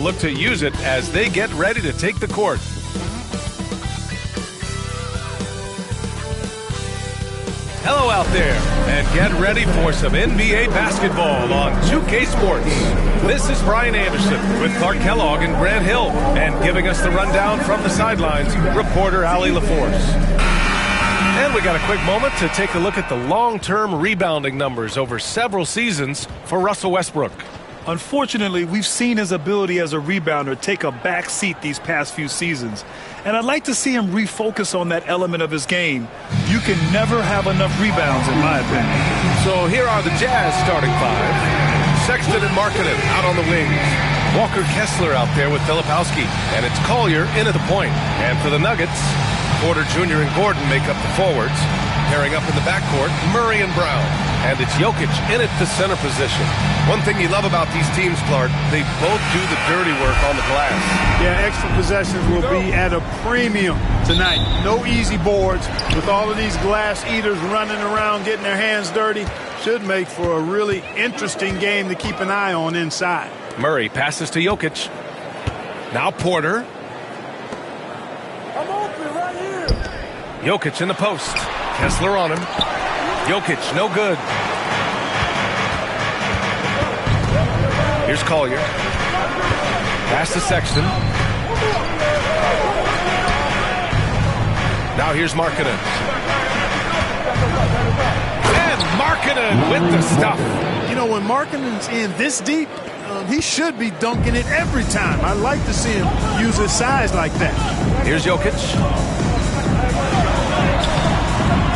Look to use it as they get ready to take the court. Hello out there, and get ready for some NBA basketball on 2K Sports. This is Brian Anderson with Clark Kellogg and Grant Hill, and giving us the rundown from the sidelines, reporter Allie LaForce. And we got a quick moment to take a look at the long-term rebounding numbers over several seasons for Russell Westbrook. Unfortunately, we've seen his ability as a rebounder take a back seat these past few seasons. And I'd like to see him refocus on that element of his game. You can never have enough rebounds, in my opinion. So here are the Jazz starting five. Sexton and Markkanen out on the wings. Walker Kessler out there with Filipowski. And it's Collier in at the point. And for the Nuggets, Porter Jr. and Gordon make up the forwards. Pairing up in the backcourt, Murray and Brown. And it's Jokic in at the center position. One thing you love about these teams, Clark, they both do the dirty work on the glass. Yeah, extra possessions will be at a premium tonight. No easy boards. With all of these glass eaters running around, getting their hands dirty, should make for a really interesting game to keep an eye on inside. Murray passes to Jokic. Now Porter. I'm open right here. Jokic in the post. Kessler on him. Jokic, no good. Here's Collier. Pass to Sexton. Now here's Markkanen. And Markkanen with the stuff. You know, when Markkanen's in this deep, he should be dunking it every time. I like to see him use his size like that. Here's Jokic.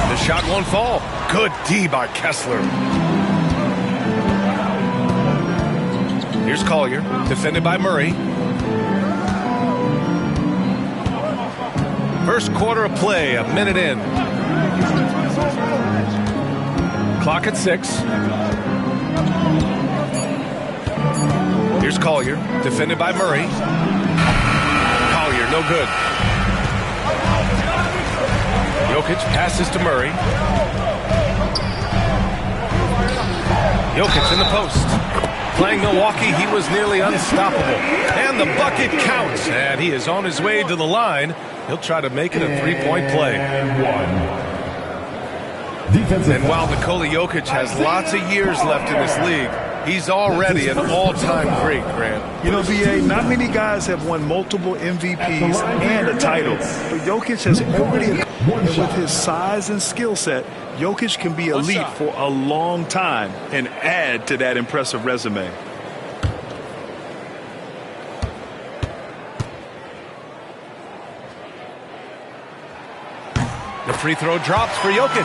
The shot won't fall. Good D by Kessler. Here's Collier, defended by Murray. First quarter of play, a minute in. Clock at 6. Here's Collier, defended by Murray. Collier, no good. Jokic passes to Murray. Jokic in the post. Playing Milwaukee, he was nearly unstoppable. And the bucket counts. And he is on his way to the line. He'll try to make it a three-point play. And while Nikola Jokic has lots of years left in this league, he's already an all-time great, Grant. You know, B.A., not many guys have won multiple MVPs and a title. But Jokic has already, and with his size and skill set, Jokic can be elite for a long time and add to that impressive resume. The free throw drops for Jokic.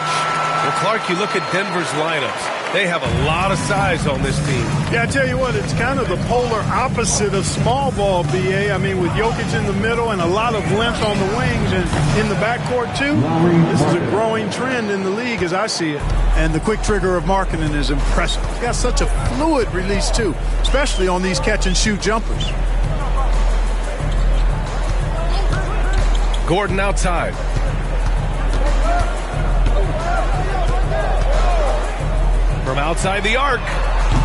Well, Clark, you look at Denver's lineups. They have a lot of size on this team. Yeah, I tell you what, it's kind of the polar opposite of small ball, B.A. I mean, with Jokic in the middle and a lot of length on the wings and in the backcourt, too. This is a growing trend in the league as I see it. And the quick trigger of Markkanen is impressive. He's got such a fluid release, too, especially on these catch-and-shoot jumpers. Gordon outside. From outside the arc,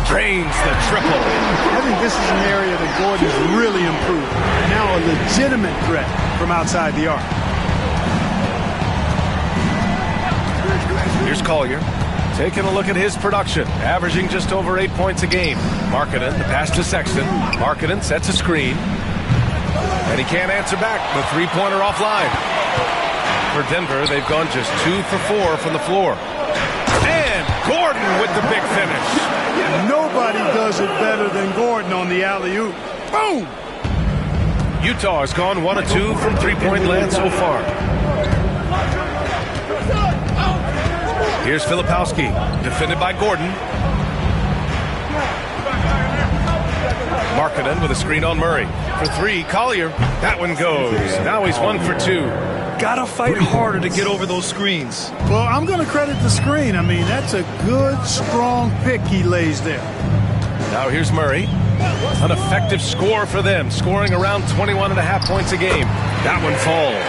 drains the triple. I think this is an area that Gordon's really improved. Now a legitimate threat from outside the arc. Here's Collier, taking a look at his production, averaging just over 8 points a game. Markkanen, the pass to Sexton. Markkanen sets a screen, and he can't answer back. The three-pointer offline. For Denver, they've gone just 2 for 4 from the floor. Gordon with the big finish. Nobody does it better than Gordon on the alley-oop. Boom! Utah has gone 1 of 2 from three-point land so far. Here's Filipowski, defended by Gordon. Markkanen with a screen on Murray. For 3, Collier. That one goes. Now he's 1 for 2. Gotta fight harder to get over those screens. Well, I'm going to credit the screen. I mean, that's a good, strong pick he lays there. Now here's Murray. An effective score for them, scoring around 21.5 points a game. That one falls.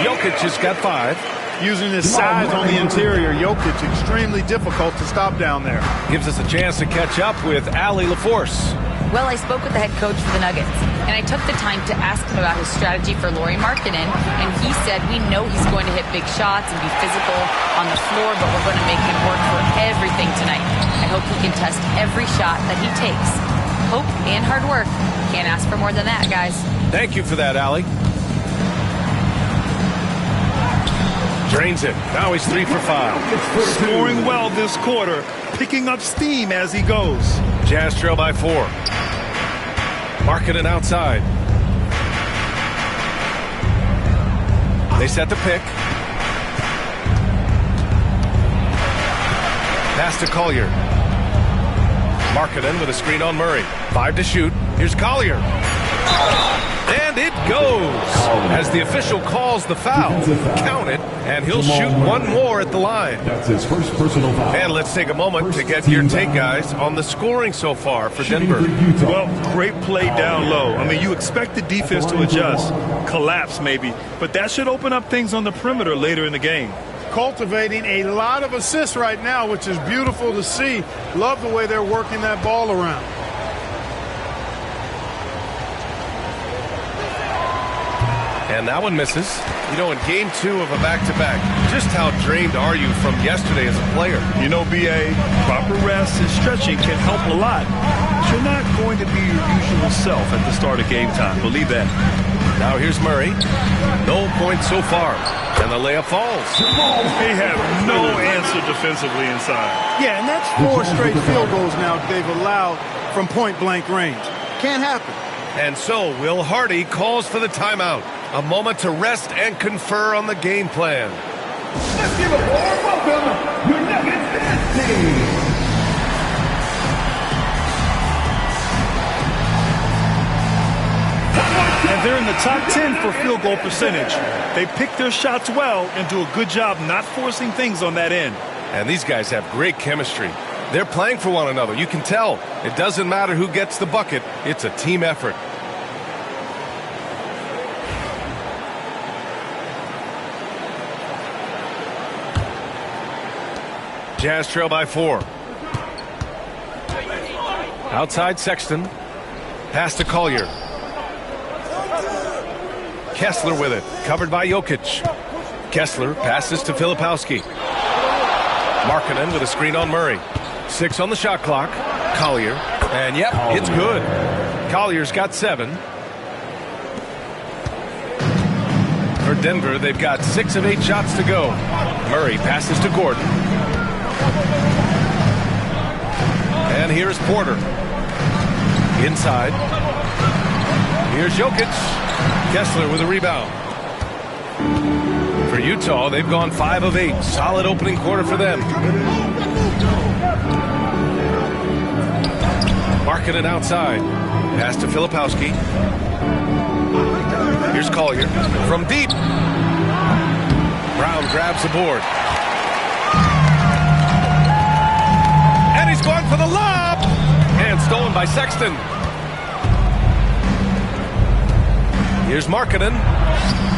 Jokic has got 5. Using his size on the interior, Jokic extremely difficult to stop down there. Gives us a chance to catch up with Allie LaForce. Well, I spoke with the head coach for the Nuggets, and I took the time to ask him about his strategy for Lauri Markkanen, and he said we know he's going to hit big shots and be physical on the floor, but we're going to make him work for everything tonight. I hope he can test every shot that he takes. Hope and hard work. Can't ask for more than that, guys. Thank you for that, Allie. Drains it. Now he's 3 for 5. Scoring well this quarter, picking up steam as he goes. Jazz trail by 4. Markkanen outside. They set the pick. Pass to Collier. Markkanen with a screen on Murray. 5 to shoot. Here's Collier. And it goes as the official calls the foul. Count it, and he'll shoot one more at the line. That's his first personal foul. And let's take a moment to get your take, guys, on the scoring so far for Denver. Well, great play down low. I mean, you expect the defense to adjust, collapse maybe, but that should open up things on the perimeter later in the game. Cultivating a lot of assists right now, which is beautiful to see. Love the way they're working that ball around. And that one misses. You know, in game 2 of a back-to-back, just how drained are you from yesterday as a player? You know, BA, proper rest and stretching can help a lot. You're not going to be your usual self at the start of game time. Believe that. Now here's Murray. No points so far. And the layup falls. They have no answer defensively inside. Yeah, and that's 4 straight field goals now they've allowed from point-blank range. Can't happen. And so Will Hardy calls for the timeout. A moment to rest and confer on the game plan. Let's give a warm welcome, your Nuggets dance team. And they're in the top 10 for field goal percentage. They pick their shots well and do a good job not forcing things on that end. And these guys have great chemistry. They're playing for one another. You can tell. It doesn't matter who gets the bucket. It's a team effort. Jazz trail by 4. Outside Sexton. Pass to Collier. Kessler with it. Covered by Jokic. Kessler passes to Filipowski. Markkanen with a screen on Murray. 6 on the shot clock. Collier. And yep, it's good. Collier's got 7. For Denver, they've got 6 of 8 shots to go. Murray passes to Gordon. And here's Porter. Inside. Here's Jokic. Kessler with a rebound. For Utah, they've gone 5 of 8. Solid opening quarter for them. Markkanen outside. Pass to Filipowski. Here's Collier from deep. Brown grabs the board. And he's going for the lob. And stolen by Sexton. Here's Markkanen.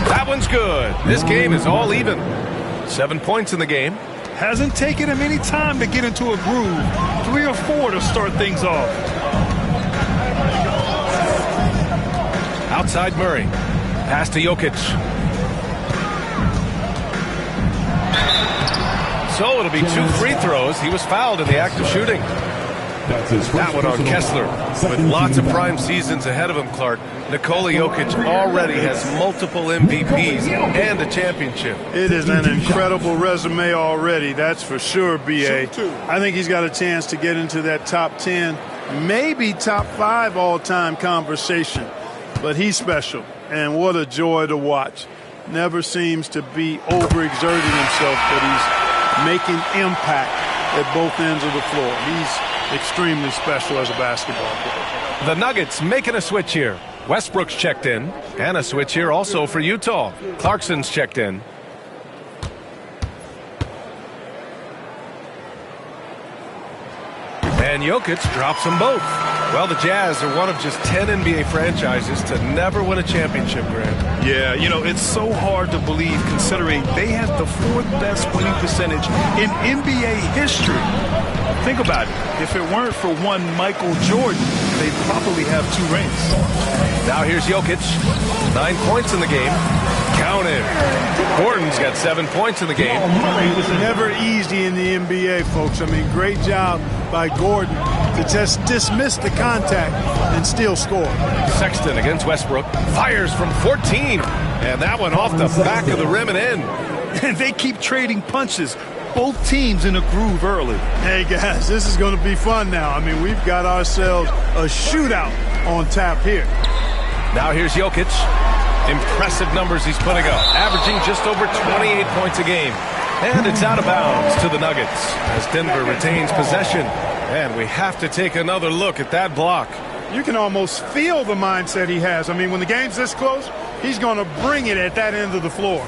That one's good. This game is all even. 7 points in the game. Hasn't taken him any time to get into a groove. 3 or 4 to start things off. Outside Murray. Pass to Jokic. So it'll be 2 free throws. He was fouled in the act of shooting. That one on Kessler. With lots of prime seasons ahead of him, Clark, Nikola Jokic already has multiple MVPs and a championship. It is an incredible resume already, that's for sure, B.A. I think he's got a chance to get into that top 10, maybe top 5 all-time conversation. But he's special, and what a joy to watch. Never seems to be overexerting himself, but he's making impact at both ends of the floor. He's extremely special as a basketball player. The Nuggets making a switch here. Westbrook's checked in, and a switch here also for Utah. Clarkson's checked in. And Jokic drops them both. Well, the Jazz are one of just 10 NBA franchises to never win a championship, Grant. Yeah, you know, it's so hard to believe considering they had the 4th best winning percentage in NBA history. Think about it. If it weren't for one Michael Jordan, they probably have 2 rings. Now here's Jokic. 9 points in the game. Counted. Gordon's got 7 points in the game. It was never easy in the NBA, folks. I mean, great job by Gordon to just dismiss the contact and still score. Sexton against Westbrook. Fires from 14. And that one off the back of the rim and in. And they keep trading punches. Both teams in a groove early. Hey, guys, this is going to be fun now. I mean, we've got ourselves a shootout on tap here. Now here's Jokic. Impressive numbers he's putting up, averaging just over 28 points a game. And it's out of bounds to the Nuggets as Denver retains possession. And we have to take another look at that block. You can almost feel the mindset he has. I mean, when the game's this close, he's going to bring it at that end of the floor.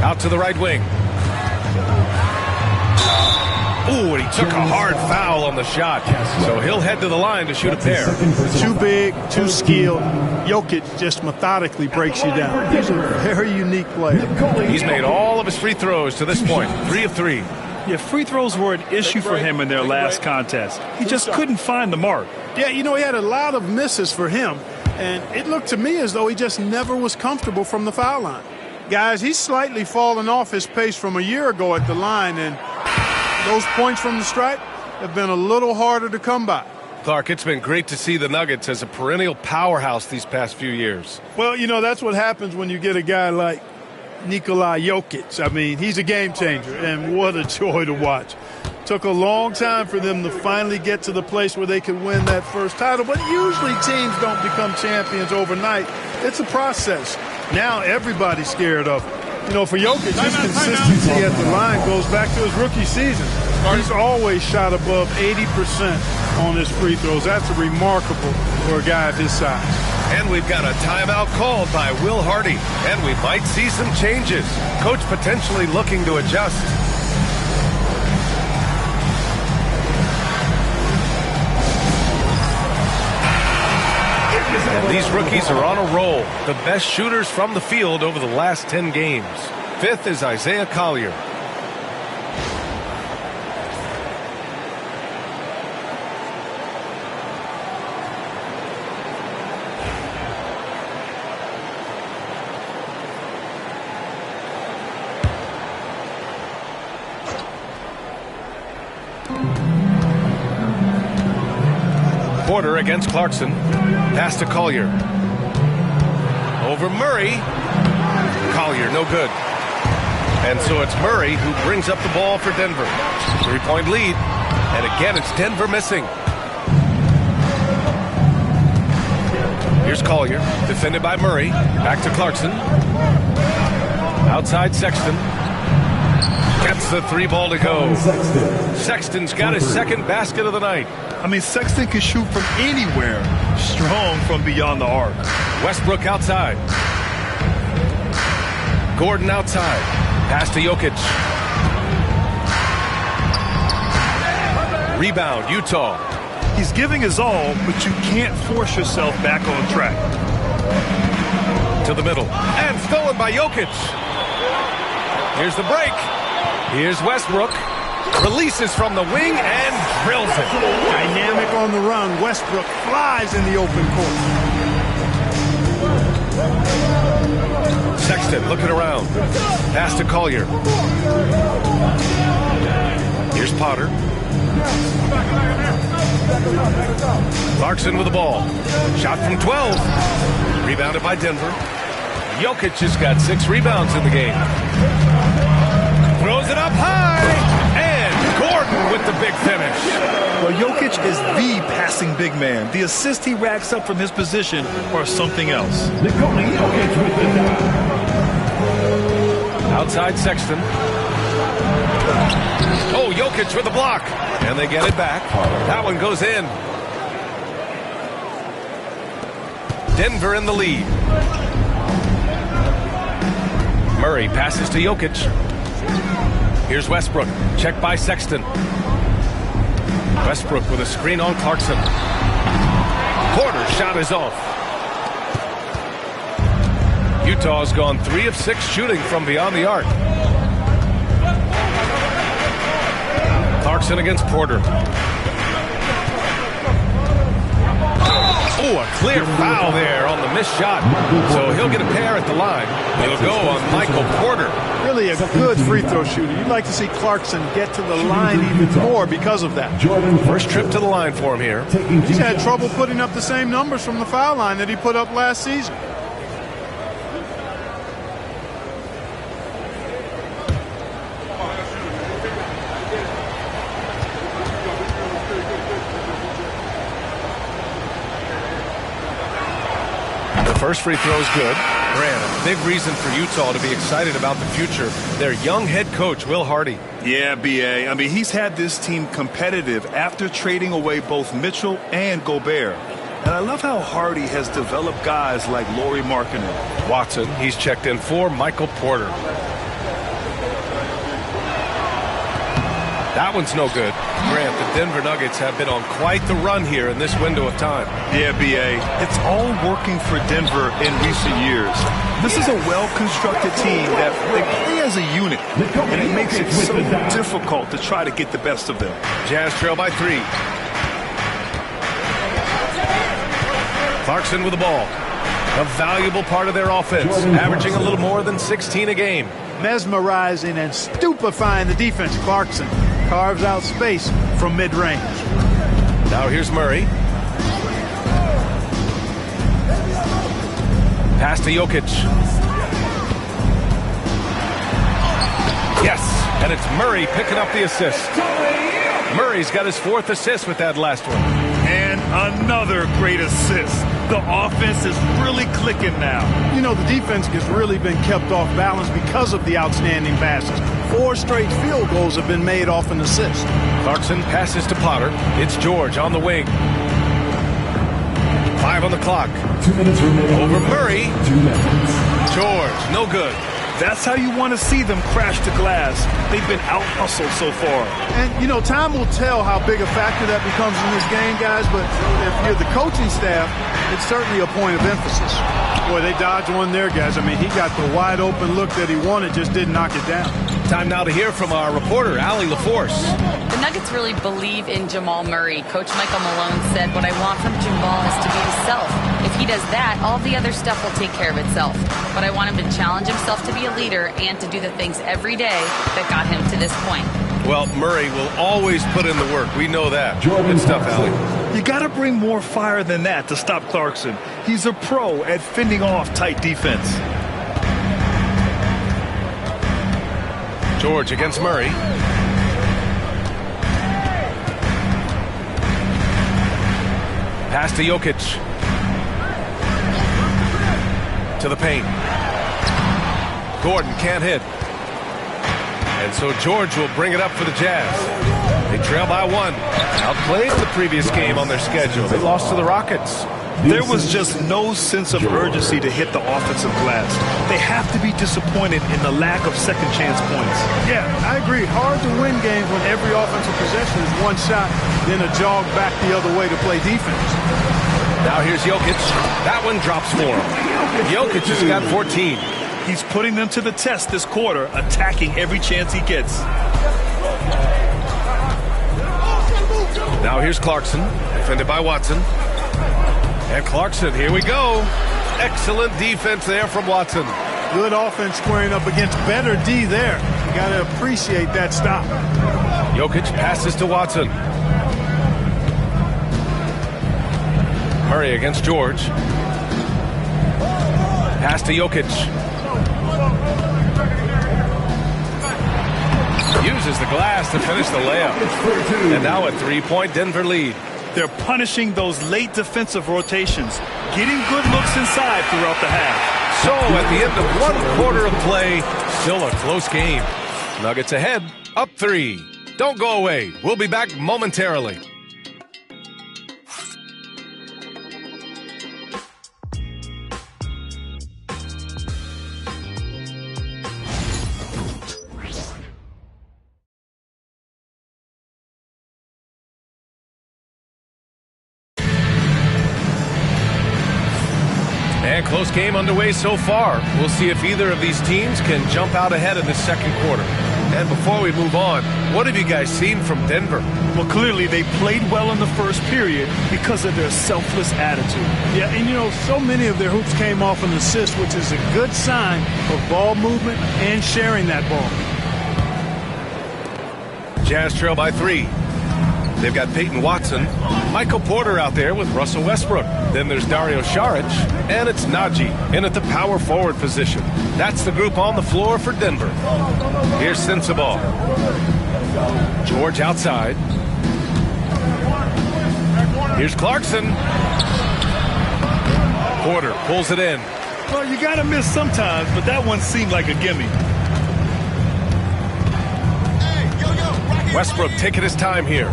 Out to the right wing. Ooh, and he took a hard foul on the shot. So he'll head to the line to shoot a pair. Too big, too skilled. Jokic just methodically breaks you down. He's a very unique player. He's made all of his free throws to this point. 3 of 3. Yeah, free throws were an issue for him in their last contest. He just couldn't find the mark. Yeah, you know, he had a lot of misses for him. And it looked to me as though he just never was comfortable from the foul line. Guys, he's slightly fallen off his pace from a year ago at the line, and those points from the stripe have been a little harder to come by. Clark, it's been great to see the Nuggets as a perennial powerhouse these past few years. Well, you know, that's what happens when you get a guy like Nikola Jokic. I mean, he's a game changer, and what a joy to watch. Took a long time for them to finally get to the place where they could win that first title, but usually teams don't become champions overnight. It's a process. Now everybody's scared of him. You know, for Jokic, his consistency at the line goes back to his rookie season. He's always shot above 80% on his free throws. That's remarkable for a guy of his size. And we've got a timeout called by Will Hardy. And we might see some changes. Coach potentially looking to adjust. And these rookies are on a roll. The best shooters from the field over the last 10 games. 5th is Isaiah Collier. Porter against Clarkson. Pass to Collier. Over Murray. Collier, no good. And so it's Murray who brings up the ball for Denver. 3-point lead. And again, it's Denver missing. Here's Collier, defended by Murray. Back to Clarkson. Outside Sexton. Gets the 3 ball to go. Sexton's got his 2nd basket of the night. I mean, Sexton can shoot from anywhere. Strong from beyond the arc. Westbrook outside. Gordon outside. Pass to Jokic. Rebound, Utah. He's giving his all, but you can't force yourself back on track. To the middle. And stolen by Jokic. Here's the break. Here's Westbrook. Releases from the wing and drills it. Dynamic on the run. Westbrook flies in the open court. Sexton looking around. Pass to Collier. Here's Potter. Clarkson with the ball. Shot from 12. Rebounded by Denver. Jokic has got 6 rebounds in the game. Throws it up high. Gordon with the big finish. Well, Jokic is the passing big man. The assist he racks up from his position or something else. Outside Sexton. Oh, Jokic with the block. And they get it back. That one goes in. Denver in the lead. Murray passes to Jokic. Here's Westbrook. Checked by Sexton. Westbrook with a screen on Clarkson. Porter's shot is off. Utah's gone 3 of 6 shooting from beyond the arc. Clarkson against Porter. Oh, a clear foul there on the missed shot. So he'll get a pair at the line. It'll go on Michael Porter. Really a good free throw shooter. You'd like to see Clarkson get to the line even more because of that. First trip to the line for him here. He's had trouble putting up the same numbers from the foul line that he put up last season. First free throw is good. Grant, a big reason for Utah to be excited about the future. Their young head coach, Will Hardy. Yeah, B.A. I mean, he's had this team competitive after trading away both Mitchell and Gobert. And I love how Hardy has developed guys like Lauri Markkanen. Watson, he's checked in for Michael Porter. That one's no good. Grant, the Denver Nuggets have been on quite the run here in this window of time. Yeah, B.A. It's all working for Denver in recent years. This is a well-constructed team that they play as a unit, and it makes it so difficult to try to get the best of them. Jazz trail by 3. Clarkson with the ball. A valuable part of their offense, averaging a little more than 16 a game. Mesmerizing and stupefying the defense. Clarkson carves out space from mid-range. Now here's Murray. Pass to Jokic. Yes, and it's Murray picking up the assist. Murray's got his 4th assist with that last one. And another great assist. The offense is really clicking now. You know, the defense has really been kept off balance because of the outstanding passes. 4 straight field goals have been made off an assist. Clarkson passes to Potter. It's George on the wing. 5 on the clock. 2 minutes remaining. Over Murray. 2 minutes. George, no good. That's how you want to see them crash the glass. They've been out-hustled so far. And, you know, time will tell how big a factor that becomes in this game, guys, but if you're the coaching staff, it's certainly a point of emphasis. Boy, they dodged one there, guys. I mean, he got the wide-open look that he wanted, just didn't knock it down. Time now to hear from our reporter, Allie LaForce. The Nuggets really believe in Jamal Murray. Coach Michael Malone said, what I want from Jamal is to be himself. If he does that, all the other stuff will take care of itself. But I want him to challenge himself to be a leader and to do the things every day that got him to this point. Well, Murray will always put in the work. We know that. Good stuff, Allie. You got to bring more fire than that to stop Clarkson. He's a pro at fending off tight defense. George against Murray. Pass to Jokic. To the paint. Gordon can't hit. And so George will bring it up for the Jazz. They trail by 1. Outplayed the previous game on their schedule. They lost to the Rockets. There was just no sense of urgency to hit the offensive glass. They have to be disappointed in the lack of second chance points. Yeah, I agree. Hard to win games when every offensive possession is one shot, then a jog back the other way to play defense. Now here's Jokic. That one drops for him. Jokic has got 14. He's putting them to the test this quarter, attacking every chance he gets. Now here's Clarkson, defended by Watson. And Clarkson, here we go. Excellent defense there from Watson. Good offense squaring up against better D there. You got to appreciate that stop. Jokic passes to Watson. Murray against George. Pass to Jokic. Uses the glass to finish the layup. And now a 3-point Denver lead. They're punishing those late defensive rotations, getting good looks inside throughout the half. So at the end of 1 quarter of play, still a close game. Nuggets ahead, up 3. Don't go away. We'll be back momentarily. And close game underway so far. We'll see if either of these teams can jump out ahead in the second quarter. And before we move on, what have you guys seen from Denver? Well, clearly they played well in the first period because of their selfless attitude. Yeah, and you know, so many of their hoops came off an assist, which is a good sign of ball movement and sharing that ball. Jazz trail by 3. They've got Peyton Watson, Michael Porter out there with Russell Westbrook. Then there's Dario Saric, and it's Najee in at the power forward position. That's the group on the floor for Denver. Here's Sensabaugh. George outside. Here's Clarkson. Porter pulls it in. Well, you got to miss sometimes, but that one seemed like a gimme. Westbrook taking his time here.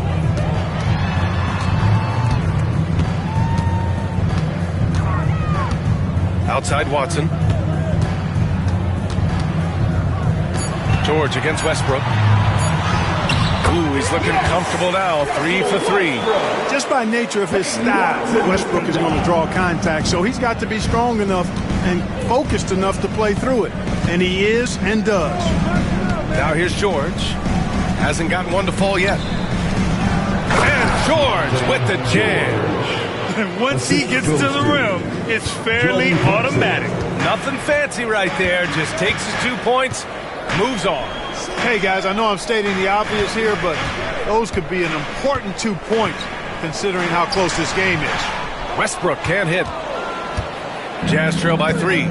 Outside Watson. George against Westbrook. Ooh, he's looking comfortable now. 3 for 3. Just by nature of his style, Westbrook is going to draw contact, so he's got to be strong enough and focused enough to play through it. And he is and does. Now here's George. Hasn't gotten one to fall yet. And George with the jam. And once he gets to the rim, it's fairly automatic. Nothing fancy right there. Just takes his 2 points, moves on. Hey, guys, I know I'm stating the obvious here, but those could be an important 2 points considering how close this game is. Westbrook can't hit. Jazz trail by 3.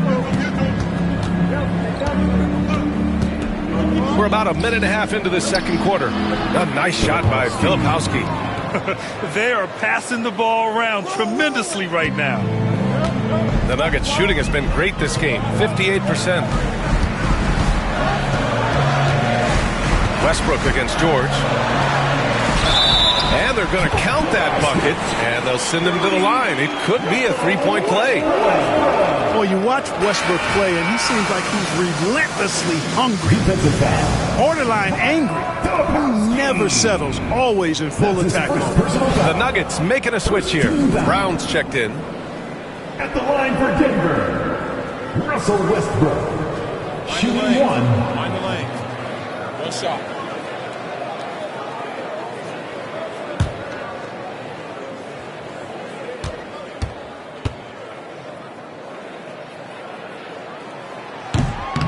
We're about a minute and a half into the second quarter. A nice shot by Filipowski. They are passing the ball around tremendously right now. The Nuggets shooting has been great this game, 58%. Westbrook against George. And they're going to count that bucket, and they'll send him to the line. It could be a three-point play. Well, you watch Westbrook play, and he seems like he's relentlessly hungry. Borderline angry. He never settles, always in full attack mode. The Nuggets making a switch here. Brown's checked in. At the line for Denver, Russell Westbrook. Shooting 1. Behind the lane. One shot.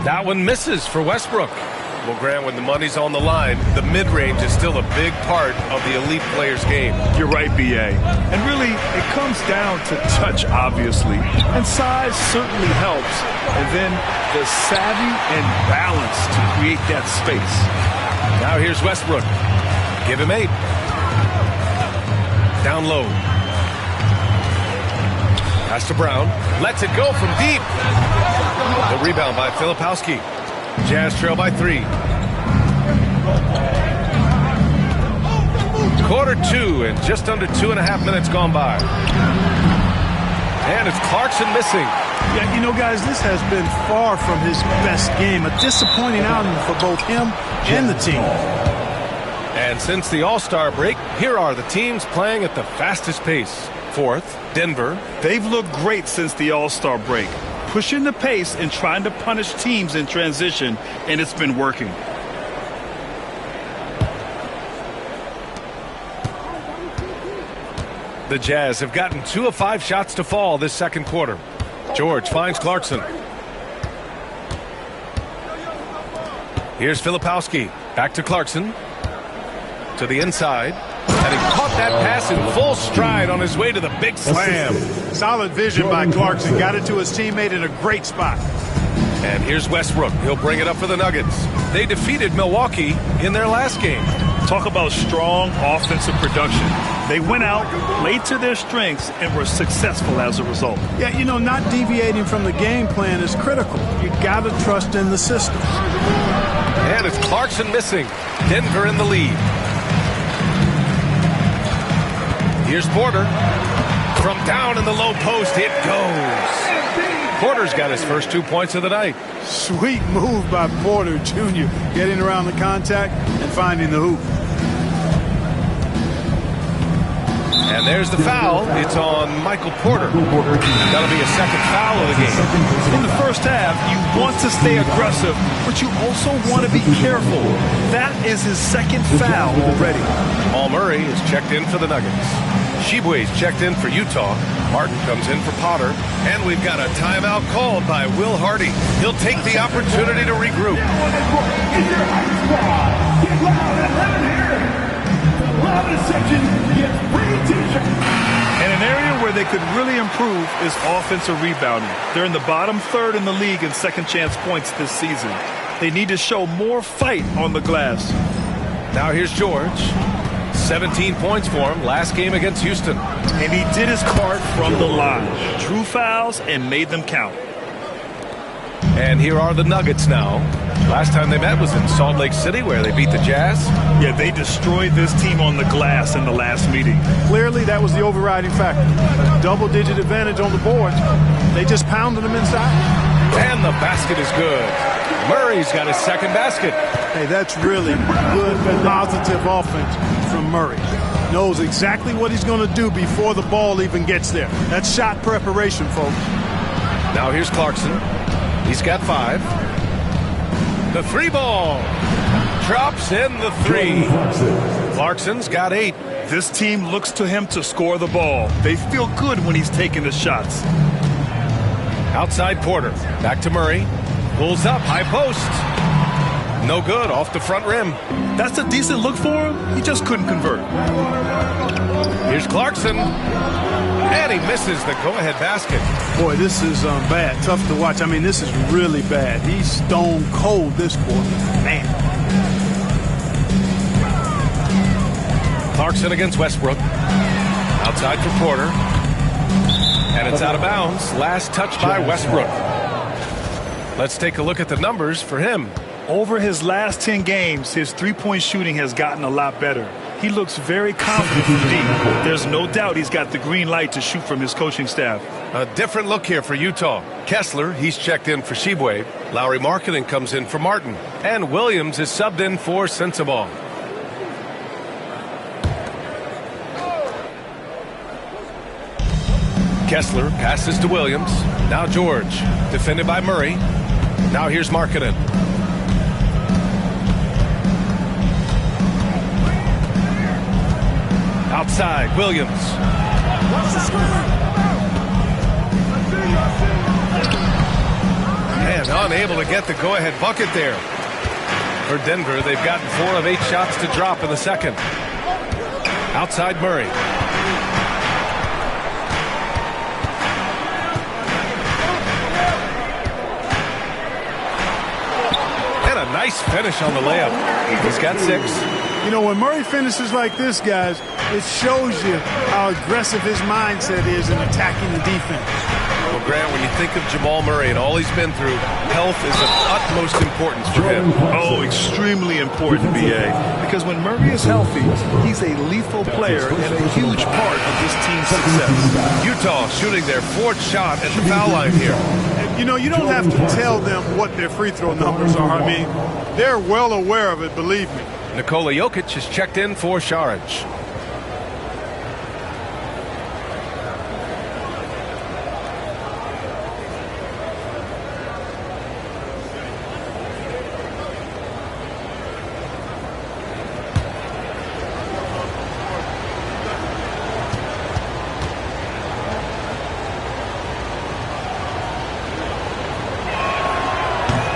That one misses for Westbrook. Well, Grant, when the money's on the line, the mid-range is still a big part of the elite player's game. You're right, B.A. And really, it comes down to touch, obviously. And size certainly helps. And then the savvy and balance to create that space. Now here's Westbrook. Give him 8. Down low. Pass to Brown. Lets it go from deep. The rebound by Filipowski. Jazz trail by 3. Quarter 2 and just under 2.5 minutes gone by. And it's Clarkson missing. Yeah, you know, guys, this has been far from his best game. A disappointing outing for both him and the team. And since the All-Star break, here are the teams playing at the fastest pace. 4th, Denver. They've looked great since the All-Star break, pushing the pace and trying to punish teams in transition, and it's been working. The Jazz have gotten 2 of 5 shots to fall this second quarter. George finds Clarkson. Here's Filipowski. Back to Clarkson. To the inside. And he caught that pass in full stride on his way to the big slam. Solid vision by Clarkson. Got it to his teammate in a great spot. And here's Westbrook. He'll bring it up for the Nuggets. They defeated Milwaukee in their last game. Talk about strong offensive production. They went out, played to their strengths, and were successful as a result. Yeah, you know, not deviating from the game plan is critical. You got to trust in the system. And it's Clarkson missing. Denver in the lead. Here's Porter. From down in the low post, it goes. Porter's got his first 2 points of the night. Sweet move by Porter Jr. Getting around the contact and finding the hoop. And there's the foul. It's on Michael Porter. That'll be a second foul of the game. In the first half, you want to stay aggressive, but you also want to be careful. That is his second foul already. Jamal Murray is checked in for the Nuggets. Sheboy's checked in for Utah. Martin comes in for Potter. And we've got a timeout called by Will Hardy. He'll take the opportunity to regroup. And an area where they could really improve is offensive rebounding. They're in the bottom third in the league in second chance points this season. They need to show more fight on the glass. Now here's George. 17 points for him last game against Houston. And he did his part from the line. Drew fouls and made them count. And here are the Nuggets now. Last time they met was in Salt Lake City, where they beat the Jazz. Yeah, they destroyed this team on the glass in the last meeting. Clearly, that was the overriding factor. A double-digit advantage on the boards. They just pounded them inside. And the basket is good. Murray's got his second basket. Hey, that's really good, positive offense from Murray. Knows exactly what he's going to do before the ball even gets there. That's shot preparation, folks. Now here's Clarkson. He's got 5. The 3 ball. Drops in the 3. Clarkson's got 8. This team looks to him to score the ball. They feel good when he's taking the shots. Outside Porter. Back to Murray. Pulls up. High post. No good. Off the front rim. That's a decent look for him. He just couldn't convert. Here's Clarkson. And he misses the go-ahead basket. Boy, this is bad. Tough to watch. I mean, this is really bad. He's stone cold this quarter. Man. Clarkson against Westbrook. Outside for Porter. And it's out of bounds. Last touch by Westbrook. Let's take a look at the numbers for him. Over his last 10 games, his three-point shooting has gotten a lot better. He looks very confident from deep. There's no doubt he's got the green light to shoot from his coaching staff. A different look here for Utah. Kessler, he's checked in for Sheboy. Lauri Markkanen comes in for Martin. And Williams is subbed in for Sensabaugh. Kessler passes to Williams. Now George, defended by Murray. Now here's Markkanen. Outside, Williams. And unable to get the go-ahead bucket there. For Denver, they've gotten 4 of 8 shots to drop in the second. Outside Murray. And a nice finish on the layup. He's got 6. You know, when Murray finishes like this, guys, it shows you how aggressive his mindset is in attacking the defense. Well, Grant, when you think of Jamal Murray and all he's been through, health is of utmost importance for him. Oh, extremely important, B.A. Because when Murray is healthy, he's a lethal player and a huge part of this team's success. Utah shooting their 4th shot at the foul line here. You know, you don't have to tell them what their free throw numbers are. I mean, they're well aware of it, believe me. Nikola Jokic is checked in for Saric.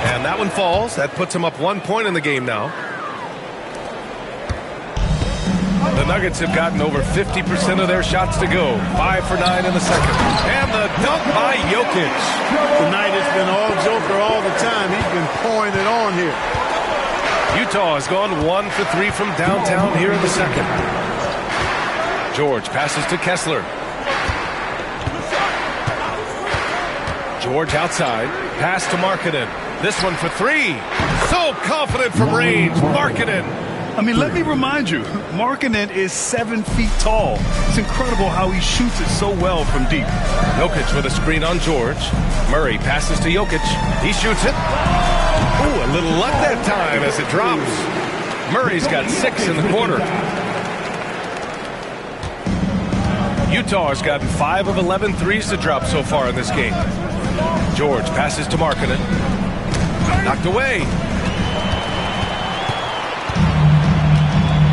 And that one falls. That puts him up 1 point in the game now. The Nuggets have gotten over 50% of their shots to go. 5 for 9 in the second. And the dunk by Jokic. Tonight has been all Joker all the time. He's been pouring it on here. Utah has gone 1 for 3 from downtown here in the second. George passes to Kessler. George outside. Pass to Markkanen. This one for 3. So confident from range. Markkanen. I mean, let me remind you, Markkanen is 7 feet tall. It's incredible how he shoots it so well from deep. Jokic with a screen on George. Murray passes to Jokic. He shoots it. Ooh, a little luck that time as it drops. Murray's got 6 in the quarter. Utah has gotten 5 of 11 threes to drop so far in this game. George passes to Markkanen. Knocked away.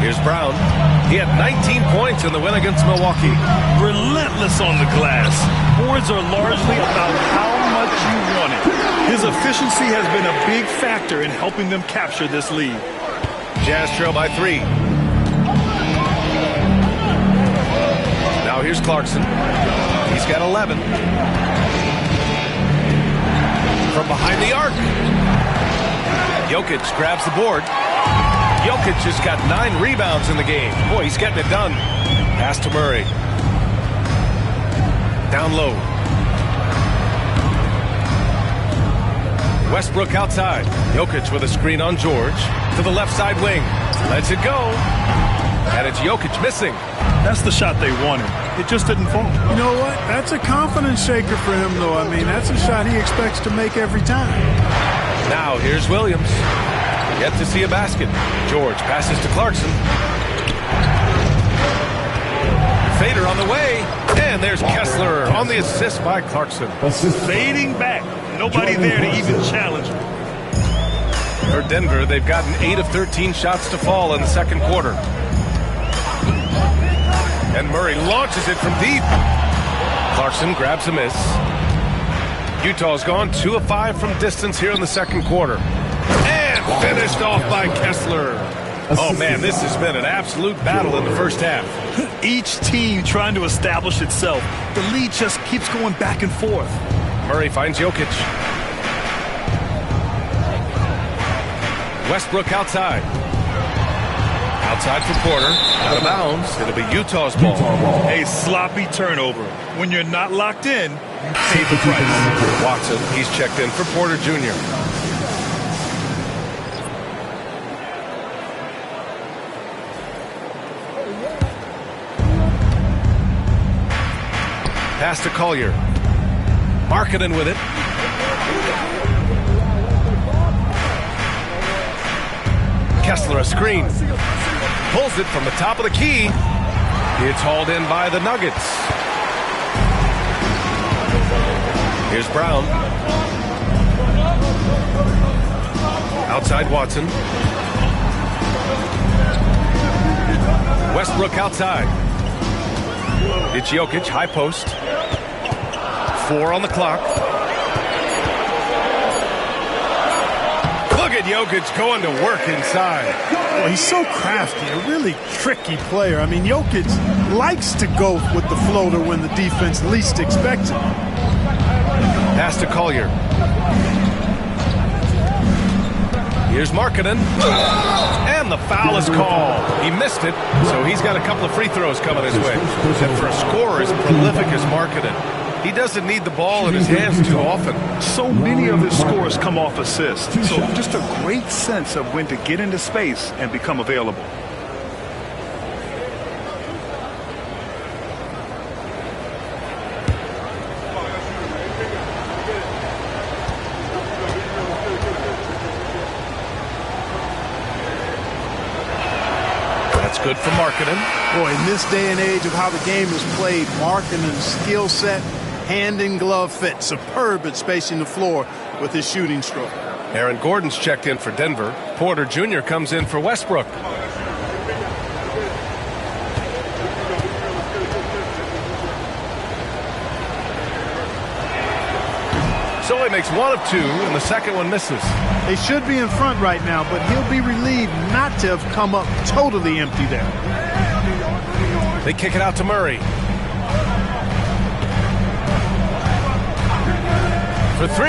Here's Brown. He had 19 points in the win against Milwaukee. Relentless on the glass. Boards are largely about how much you want it. His efficiency has been a big factor in helping them capture this lead. Jazz trail by 3. Now here's Clarkson. He's got 11. From behind the arc. Jokic grabs the board. Jokic just got 9 rebounds in the game. Boy, he's getting it done. Pass to Murray. Down low. Westbrook outside. Jokic with a screen on George. To the left side wing. Lets it go. And it's Jokic missing. That's the shot they wanted. It just didn't fall. You know what? That's a confidence shaker for him, though. I mean, that's a shot he expects to make every time. Now here's Williams. Yet to see a basket. George passes to Clarkson. Fader on the way. And there's Kessler on the assist by Clarkson. Fading back. Nobody there to even challenge him. For Denver, they've gotten 8 of 13 shots to fall in the second quarter. And Murray launches it from deep. Clarkson grabs a miss. Utah's gone 2 of 5 from distance here in the second quarter. And finished off by Kessler. Oh, man, this has been an absolute battle in the first half. Each team trying to establish itself. The lead just keeps going back and forth. Murray finds Jokic. Westbrook outside. Outside for Porter. Out of bounds. It'll be Utah's ball. A sloppy turnover. When you're not locked in, you pay the price. Watson, he's checked in for Porter Jr. Pass to Collier. Markkanen with it. Kessler a screen. Pulls it from the top of the key. It's hauled in by the Nuggets. Here's Brown. Outside Watson. Westbrook outside. It's Jokic, high post. 4 on the clock. Look at Jokic going to work inside. Well, he's so crafty, a really tricky player. I mean, Jokic likes to go with the floater when the defense least expects it. Pass to Collier. Here's Markkanen. And the foul is called. He missed it, so he's got a couple of free throws coming his way. And for a scorer as prolific as Markkanen, he doesn't need the ball in his hands too often. So many of his scores come off assists. So just a great sense of when to get into space and become available. That's good for Markkanen. Boy, in this day and age of how the game is played, Markkanen's skill set, hand in glove fit, superb at spacing the floor with his shooting stroke. Aaron Gordon's checked in for Denver. Porter Jr. comes in for Westbrook. So he makes 1 of 2, and the second one misses. They should be in front right now, but he'll be relieved not to have come up totally empty there. They kick it out to Murray. For 3.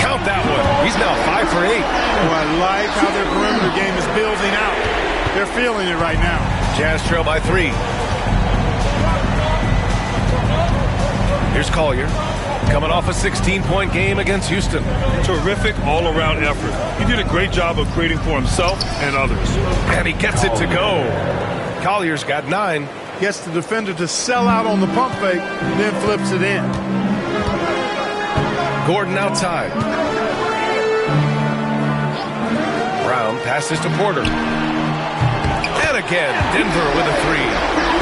Count that one. He's now 5 for 8. Oh, I like how their perimeter game is building out. They're feeling it right now. Jazz trail by 3. Here's Collier. Coming off a 16-point game against Houston. Terrific all-around effort. He did a great job of creating for himself and others. And he gets it to go. Collier's got 9. Gets the defender to sell out on the pump fake, then flips it in. Gordon outside. passes to Porter. And again, Denver with a three.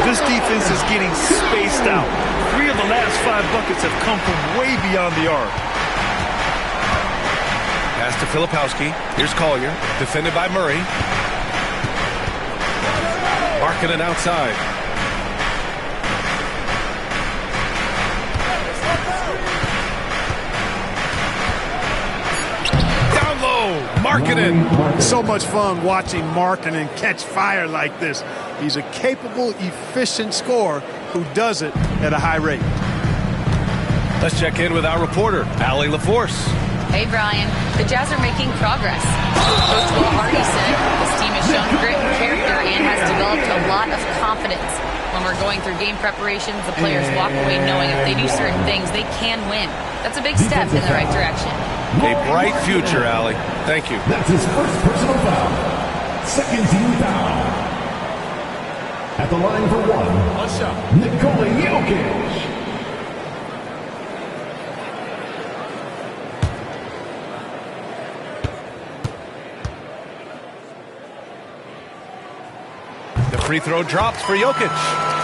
This defense defense is getting spaced out. 3 of the last 5 buckets have come from way beyond the arc. Pass to Filipowski. Here's Collier, defended by Murray. Markkanen outside. Down low, Markkanen. So much fun watching Markkanen catch fire like this. He's a capable, efficient scorer who does it at a high rate. Let's check in with our reporter, Allie LaForce. Hey, Brian. The Jazz are making progress. Coach Will Hardy said this team has shown grit and character and has developed a lot of confidence. When we're going through game preparations, the players walk away knowing if they do certain things, they can win. That's a big step in the right direction. A bright future, Allie. Thank you. That's his first personal foul. Second team foul. At the line for one shot. Nikola Jokic. The free throw drops for Jokic.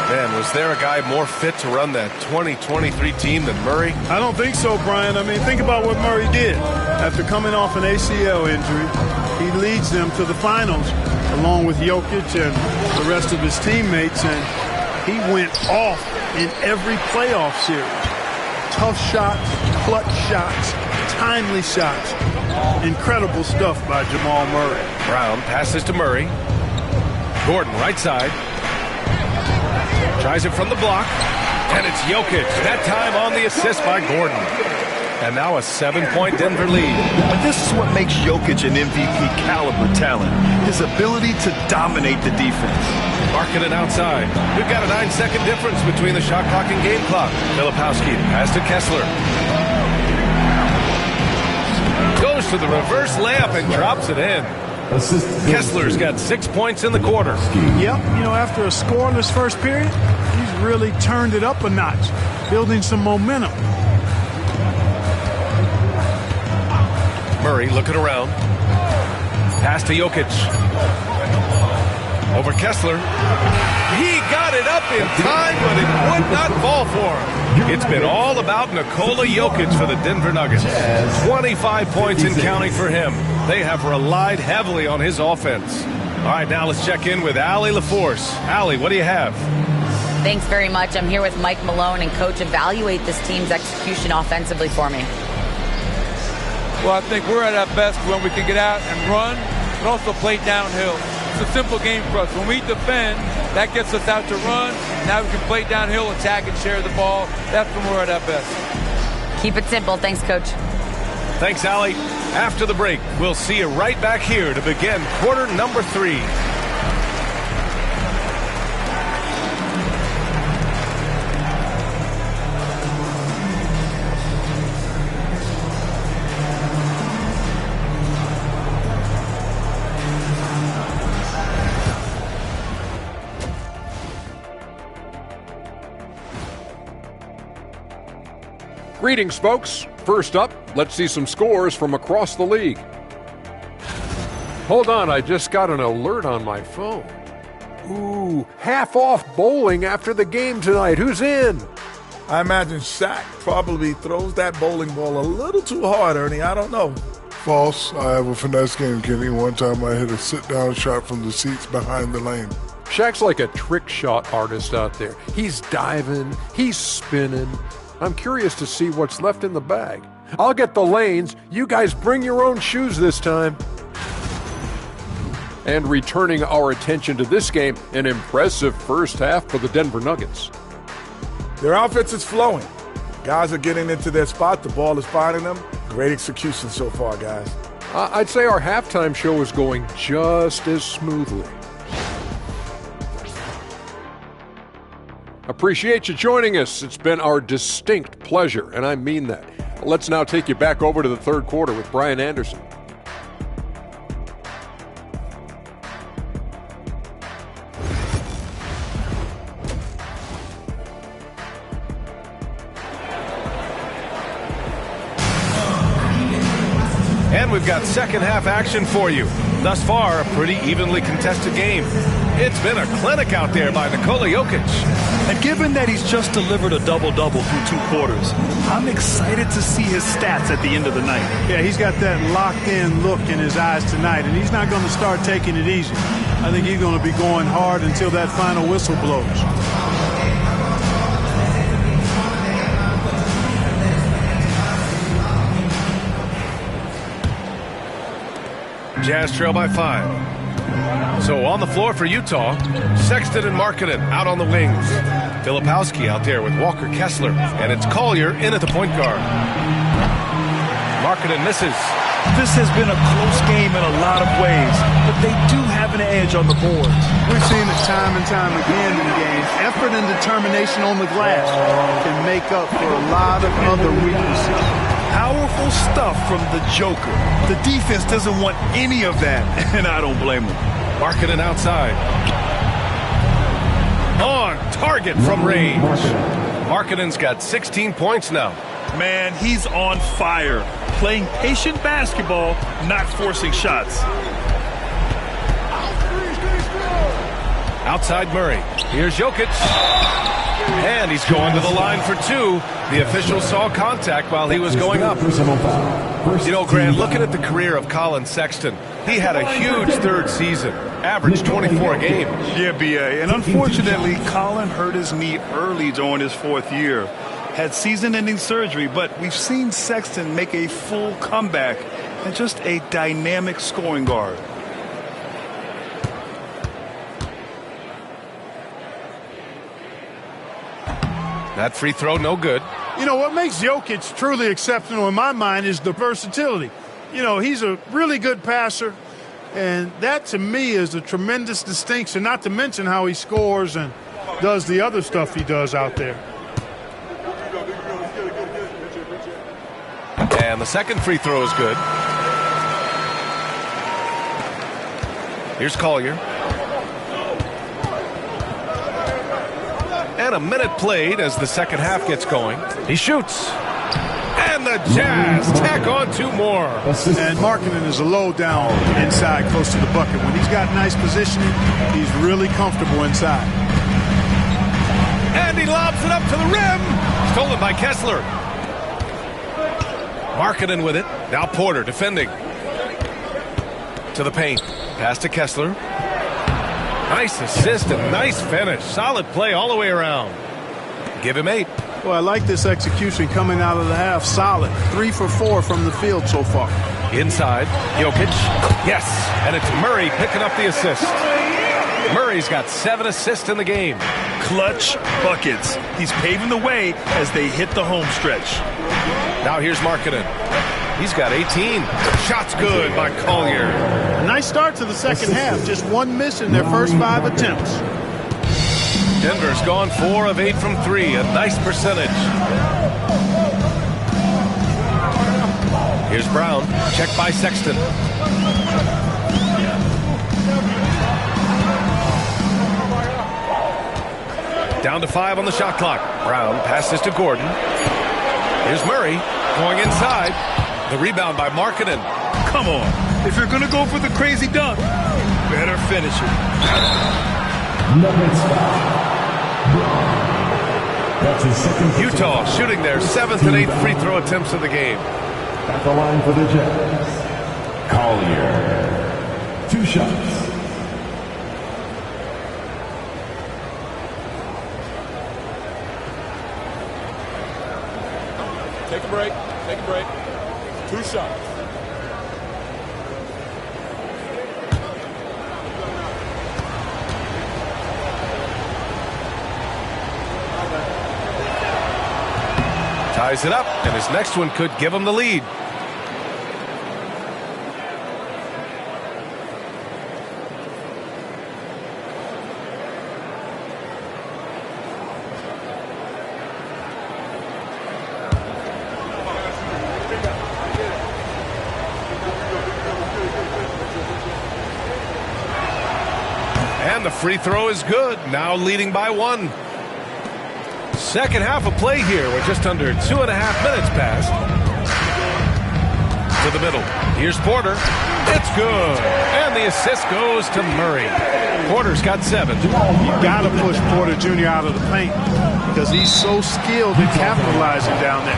Man, was there a guy more fit to run that 2023 team than Murray? I don't think so, Brian. I mean, think about what Murray did. After coming off an ACL injury, he leads them to the finals along with Jokic and the rest of his teammates, and he went off in every playoff series. Tough shots, clutch shots, timely shots. Incredible stuff by Jamal Murray. Brown passes to Murray. Gordon, right side. Tries it from the block. And it's Jokic. That time on the assist by Gordon. And now a 7-point Denver lead. But this is what makes Jokic an MVP caliber talent. His ability to dominate the defense. Markkanen outside. We've got a 9-second difference between the shot clock and game clock. Filipowski pass to Kessler. Goes to the reverse layup and drops it in. Kessler's got 6 points in the quarter. Yep, you know, after a scoreless first period, he's really turned it up a notch, building some momentum. Murray looking around. Pass to Jokic. Over Kessler. He got it up in time, but it would not fall for him. It's been all about Nikola Jokic for the Denver Nuggets. 25 points and counting for him. They have relied heavily on his offense. All right, now let's check in with Allie LaForce. Allie, what do you have? Thanks very much. I'm here with Mike Malone, and Coach, evaluate this team's execution offensively for me. Well, I think we're at our best when we can get out and run, but also play downhill. It's a simple game for us. When we defend, that gets us out to run. Now we can play downhill, attack, and share the ball. That's when we're at our best. Keep it simple. Thanks, Coach. Thanks, Allie. After the break, we'll see you right back here to begin quarter number 3. Greetings, folks. First up, let's see some scores from across the league. Hold on, I just got an alert on my phone. Ooh, half-off bowling after the game tonight. Who's in? I imagine Shaq probably throws that bowling ball a little too hard, Ernie. I don't know. False. I have a finesse game, Kenny. One time I hit a sit-down shot from the seats behind the lane. Shaq's like a trick shot artist out there. He's diving, he's spinning. I'm curious to see what's left in the bag. I'll get the lanes. You guys bring your own shoes this time. And returning our attention to this game, an impressive first half for the Denver Nuggets. Their offense is flowing. Guys are getting into their spot. The ball is finding them. Great execution so far, guys. I'd say our halftime show is going just as smoothly. Appreciate you joining us. It's been our distinct pleasure, and I mean that. Let's now take you back over to the third quarter with Brian Anderson. And we've got second half action for you. Thus far, a pretty evenly contested game. It's been a clinic out there by Nikola Jokic. And given that he's just delivered a double-double through 2 quarters, I'm excited to see his stats at the end of the night. Yeah, he's got that locked-in look in his eyes tonight, and he's not going to start taking it easy. I think he's going to be going hard until that final whistle blows. Jazz trail by 5. So on the floor for Utah, Sexton and Markkanen out on the wings. Filipowski out there with Walker Kessler, and it's Collier in at the point guard. Markkanen misses. This has been a close game in a lot of ways, but they do have an edge on the boards. We've seen it time and time again in games. Effort and determination on the glass can make up for a lot of other weaknesses. Powerful stuff from the Joker. The defense doesn't want any of that, and I don't blame them. Markkanen outside. On target from range. Markkanen's got 16 points now. Man, he's on fire. Playing patient basketball, not forcing shots. Outside Murray. Here's Jokic. And he's going to the line for 2. The official saw contact while he was going up. You know, Grant, looking at the career of Colin Sexton, he had a huge 3rd season, averaged 24 a game. Yeah, B.A. And unfortunately, Colin hurt his knee early during his 4th year. Had season-ending surgery, but we've seen Sexton make a full comeback and just a dynamic scoring guard. That free throw, no good. You know, what makes Jokic truly exceptional in my mind is the versatility. You know, he's a really good passer, and that to me is a tremendous distinction, not to mention how he scores and does the other stuff he does out there. And the second free throw is good. Here's Collier. And a minute played as the second half gets going. He shoots. And the Jazz tack on 2 more. And Markkanen is a low down inside close to the bucket. When he's got nice positioning, he's really comfortable inside. And he lobs it up to the rim. Stolen by Kessler. Markkanen with it. Now Porter defending. To the paint. Pass to Kessler. Nice assist and nice finish. Solid play all the way around. Give him 8. Well, I like this execution coming out of the half. Solid. 3 for 4 from the field so far. Inside. Jokic. Yes. And it's Murray picking up the assist. Murray's got 7 assists in the game. Clutch buckets. He's paving the way as they hit the home stretch. Now here's Markkanen. He's got 18. Shots good by Collier. A nice start to the second half. Just 1 miss in their first 5 attempts. Denver's gone 4 of 8 from 3. A nice percentage. Here's Brown. Checked by Sexton. Down to 5 on the shot clock. Brown passes to Gordon. Here's Murray going inside. The rebound by Markkanen. Come on. If you're going to go for the crazy dunk, better finish it. That's his second. Utah shooting their 7th and 8th free throw attempts of the game. At the line for the Jazz, Collier. 2 shots. Take a break. Take a break. 2 shots. Ties it up, and his next one could give him the lead. And the free throw is good, now leading by 1. Second half of play here. We're just under 2.5 minutes past. To the middle. Here's Porter. It's good. And the assist goes to Murray. Porter's got 7. You got to push Porter Jr. out of the paint because he's so skilled at capitalizing down there.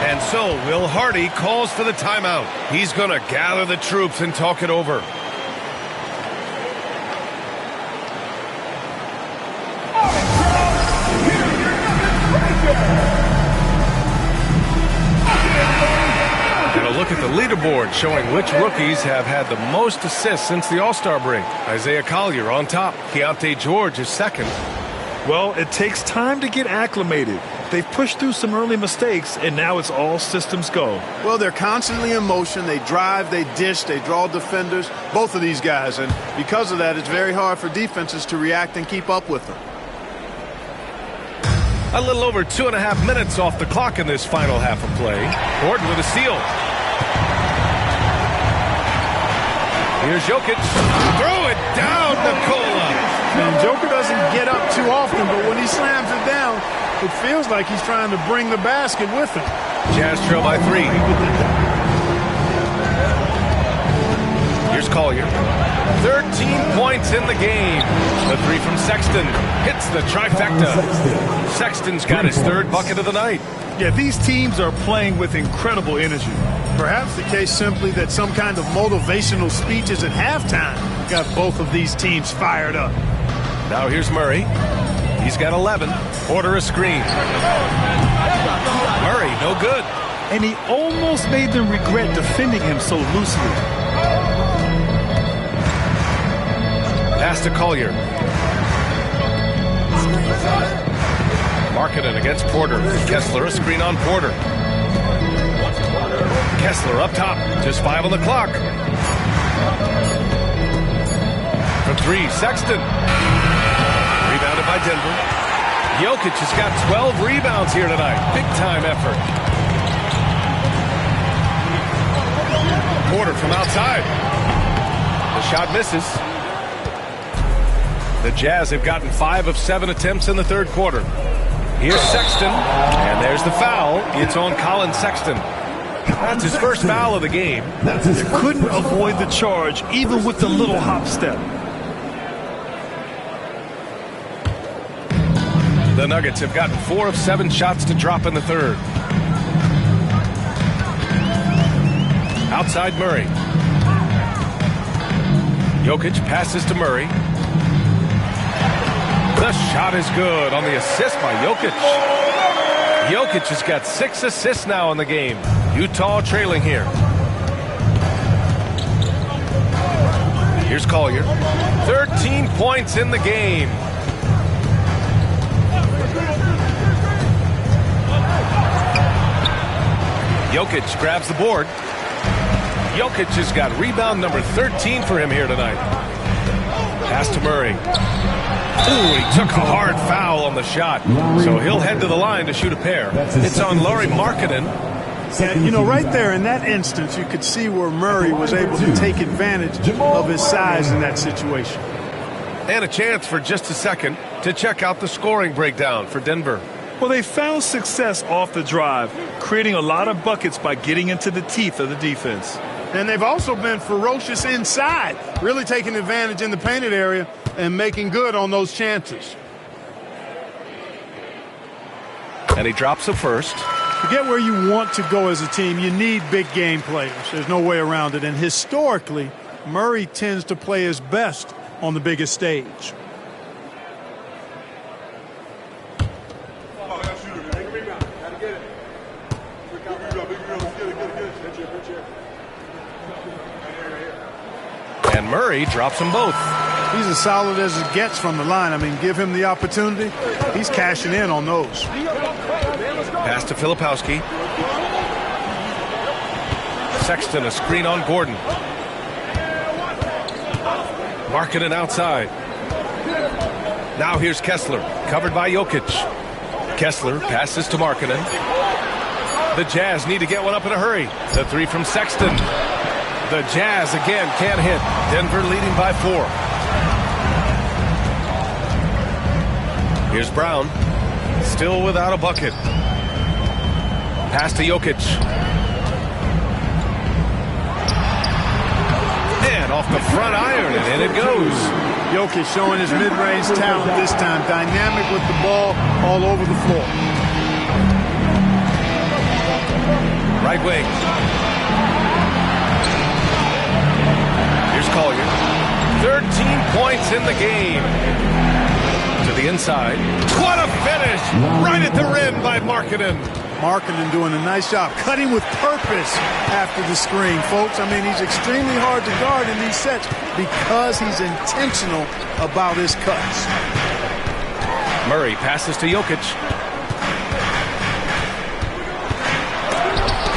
And so Will Hardy calls for the timeout. He's going to gather the troops and talk it over. And a look at the leaderboard showing which rookies have had the most assists since the All-Star break. Isaiah Collier on top. Keontae George is second. Well, it takes time to get acclimated. They've pushed through some early mistakes, and now it's all systems go. Well, they're constantly in motion. They drive, they dish, they draw defenders, both of these guys. And because of that, it's very hard for defenses to react and keep up with them. A little over 2.5 minutes off the clock in this final half of play. Gordon with a steal. Here's Jokic. Throw it down, Nikola. And Joker doesn't get up too often, but when he slams it down, it feels like he's trying to bring the basket with him. Jazz trail by 3. Here's Collier. 13 points in the game. The 3 from Sexton hits the trifecta. Sexton's got his 3rd bucket of the night. Yeah, these teams are playing with incredible energy. Perhaps the case simply that some kind of motivational speeches at halftime got both of these teams fired up. Now here's Murray. He's got 11. Porter a screen. Murray, no good. And he almost made them regret defending him so loosely. Pass to Collier. Markkanen against Porter. Kessler a screen on Porter. Kessler up top. Just 5 on the clock. From 3, Sexton. Rebounded by Denver. Jokic has got 12 rebounds here tonight. Big time effort. Porter from outside. The shot misses. The Jazz have gotten 5 of 7 attempts in the 3rd quarter. Here's Sexton, and there's the foul. It's on Colin Sexton. That's his first foul of the game. Couldn't avoid the charge, even with the little hop step. The Nuggets have gotten 4 of 7 shots to drop in the 3rd. Outside Murray. Jokic passes to Murray. The shot is good on the assist by Jokic. Jokic has got 6 assists now in the game. Utah trailing here. Here's Collier. 13 points in the game. Jokic grabs the board. Jokic has got rebound number 13 for him here tonight. Pass to Murray. Ooh, he took a hard foul on the shot. So he'll head to the line to shoot a pair. It's on Lauri Markkanen. Yeah, you know, right there in that instance, you could see where Murray was able to take advantage of his size in that situation. And a chance for just a second to check out the scoring breakdown for Denver. Well, they found success off the drive, creating a lot of buckets by getting into the teeth of the defense. And they've also been ferocious inside, really taking advantage in the painted area and making good on those chances. And he drops the first. To get where you want to go as a team, you need big game players. There's no way around it. And historically, Murray tends to play his best on the biggest stage. And Murray drops them both. He's as solid as it gets from the line. I mean, give him the opportunity. He's cashing in on those. Pass to Filipowski. Sexton a screen on Gordon. Markkanen outside. Now here's Kessler, covered by Jokic. Kessler passes to Markkanen. The Jazz need to get one up in a hurry. The 3 from Sexton. The Jazz again can't hit. Denver leading by 4. Here's Brown. Still without a bucket. Pass to Jokic. off the front iron, and in it goes. Jokic showing his mid-range talent this time. Dynamic with the ball all over the floor. Right wing. Here's Collier. 13 points in the game. To the inside. What a finish! Right at the rim by Markkanen. Markkanen doing a nice job, cutting with purpose after the screen, folks. I mean, he's extremely hard to guard in these sets because he's intentional about his cuts. Murray passes to Jokic.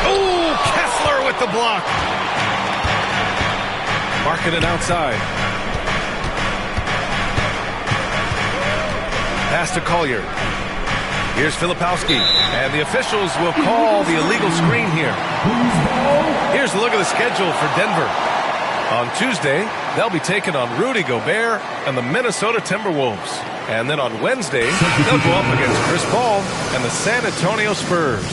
Oh, Kessler with the block. Markkanen outside. Pass to Collier. Here's Filipowski, and the officials will call the illegal screen here. Here's a look at the schedule for Denver. On Tuesday, they'll be taking on Rudy Gobert and the Minnesota Timberwolves. And then on Wednesday, they'll go up against Chris Paul and the San Antonio Spurs.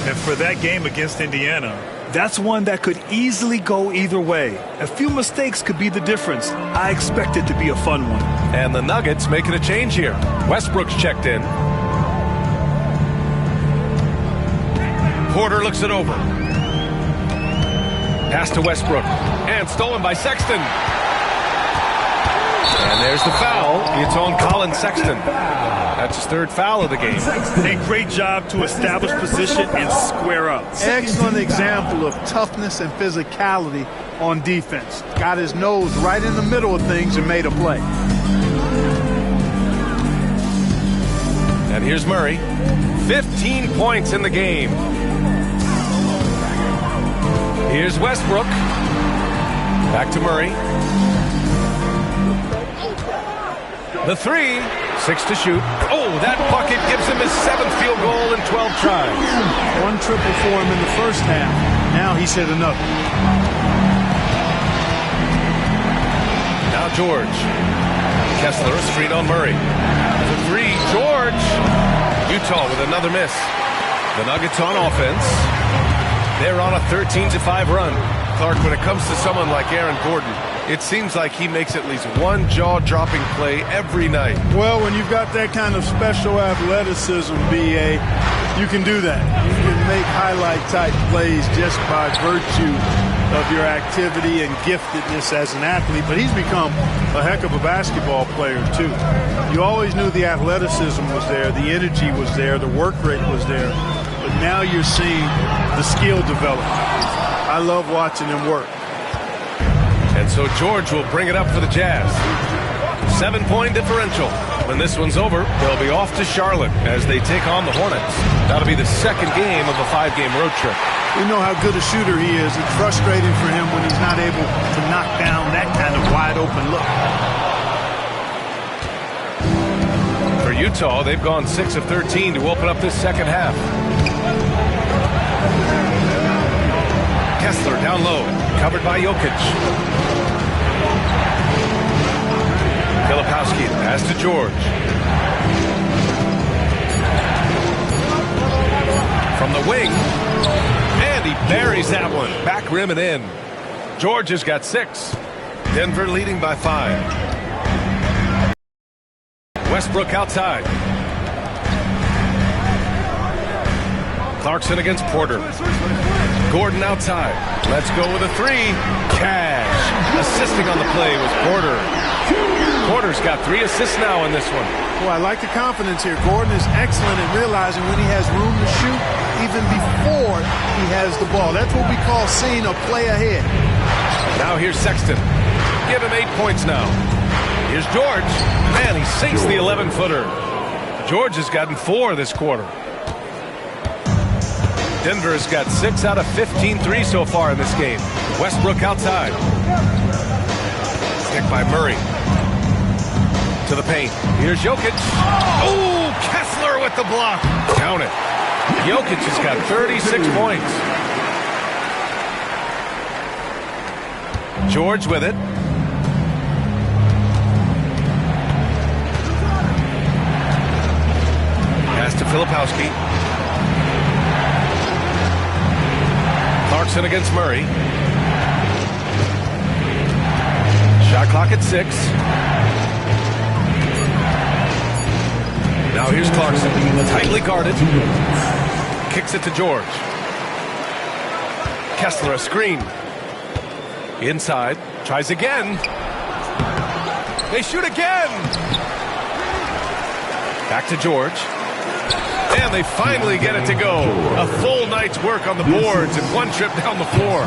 And for that game against Indiana, that's one that could easily go either way. A few mistakes could be the difference. I expect it to be a fun one. And the Nuggets making a change here. Westbrook's checked in. Porter looks it over. Pass to Westbrook. And stolen by Sexton. And there's the foul. It's on Colin Sexton. That's his third foul of the game. A great job to establish position and square up. Excellent example of toughness and physicality on defense. Got his nose right in the middle of things and made a play. And here's Murray. 15 points in the game. Here's Westbrook. Back to Murray. The three. 6 to shoot. Oh, that bucket gives him his 7th field goal in 12 tries. One triple for him in the first half. Now he's hit another. Now George. Kessler is freed on Murray. The three. George. Utah with another miss. The Nuggets on offense. They're on a 13-5 run. Clark, when it comes to someone like Aaron Gordon, it seems like he makes at least one jaw-dropping play every night. Well, when you've got that kind of special athleticism, B.A., you can do that. You can make highlight-type plays just by virtue of your activity and giftedness as an athlete. But he's become a heck of a basketball player, too. You always knew the athleticism was there, the energy was there, the work rate was there. But now you're seeing the skill develop. I love watching him work. And so George will bring it up for the Jazz. 7-point differential. When this one's over, they'll be off to Charlotte as they take on the Hornets. That'll be the second game of a 5-game road trip. We know how good a shooter he is. It's frustrating for him when he's not able to knock down that kind of wide-open look. For Utah, they've gone 6 of 13 to open up this second half. Kessler down low, covered by Jokic. Filipowski pass to George. From the wing. And he buries that one. Back rim and in. George has got 6. Denver leading by 5. Westbrook outside. Clarkson against Porter. Gordon outside. Let's go with a 3. Cash. Assisting on the play was Porter. Porter's got 3 assists now in this one. Well, I like the confidence here. Gordon is excellent at realizing when he has room to shoot, even before he has the ball. That's what we call seeing a play ahead. Now here's Sexton. Give him 8 points now. Here's George. Man, he sinks the 11-footer. George has gotten 4 this quarter. Denver has got 6 out of 15 threes so far in this game. Westbrook outside. Stick by Murray. To the paint. Here's Jokic. Oh, Kessler with the block. Count it. Jokic has got 36 points. George with it. Pass to Filipowski. Clarkson against Murray. Shot clock at 6. Now here's Clarkson, tightly guarded. Kicks it to George. Kessler, a screen. Inside, tries again. They shoot again. Back to George. And they finally get it to go. A full night's work on the boards and one trip down the floor.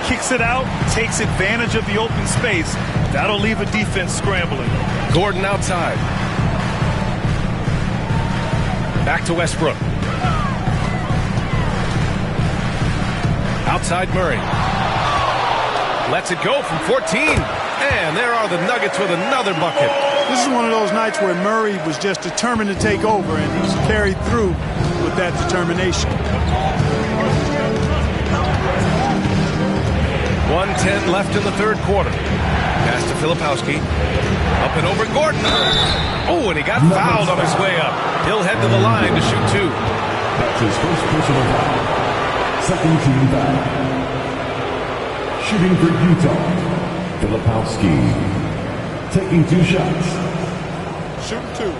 He kicks it out, takes advantage of the open space. That'll leave a defense scrambling. Gordon outside. Back to Westbrook. Outside Murray. Lets it go from 14. And there are the Nuggets with another bucket. This is one of those nights where Murray was just determined to take over, and he's carried through with that determination. 1:10 left in the third quarter. Pass to Filipowski. Up and over Gordon. Oh, and he got fouled on his way up. He'll head to the line to shoot 2. That's his first personal foul. Second team foul. Shooting for Utah, Filipowski. Taking 2 shots. Shoot 2.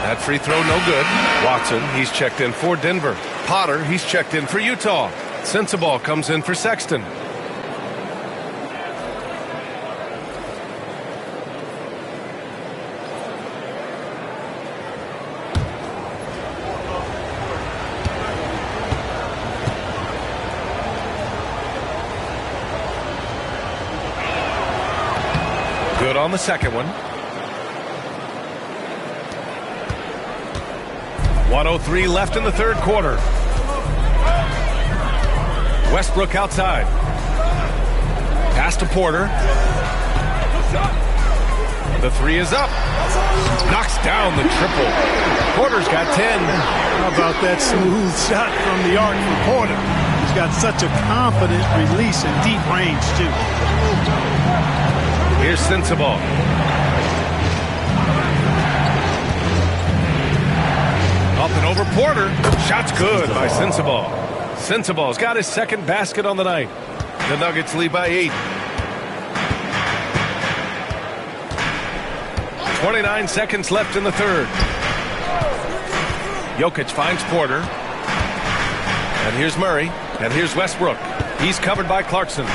That free throw no good. Watson, he's checked in for Denver. Potter, he's checked in for Utah. Sensabaugh comes in for Sexton. Good on the second one. 1:03 left in the third quarter. Westbrook outside. Pass to Porter. The 3 is up. Knocks down the triple. Porter's got 10. How about that smooth shot from the arc from Porter? He's got such a confident release and deep range, too. Here's Sensabaugh. Up and over Porter. Shot's good by Sensabaugh. Sensabaugh's got his second basket on the night. The Nuggets lead by 8. 29 seconds left in the third. Jokic finds Porter. And here's Murray. And here's Westbrook. He's covered by Clarkson.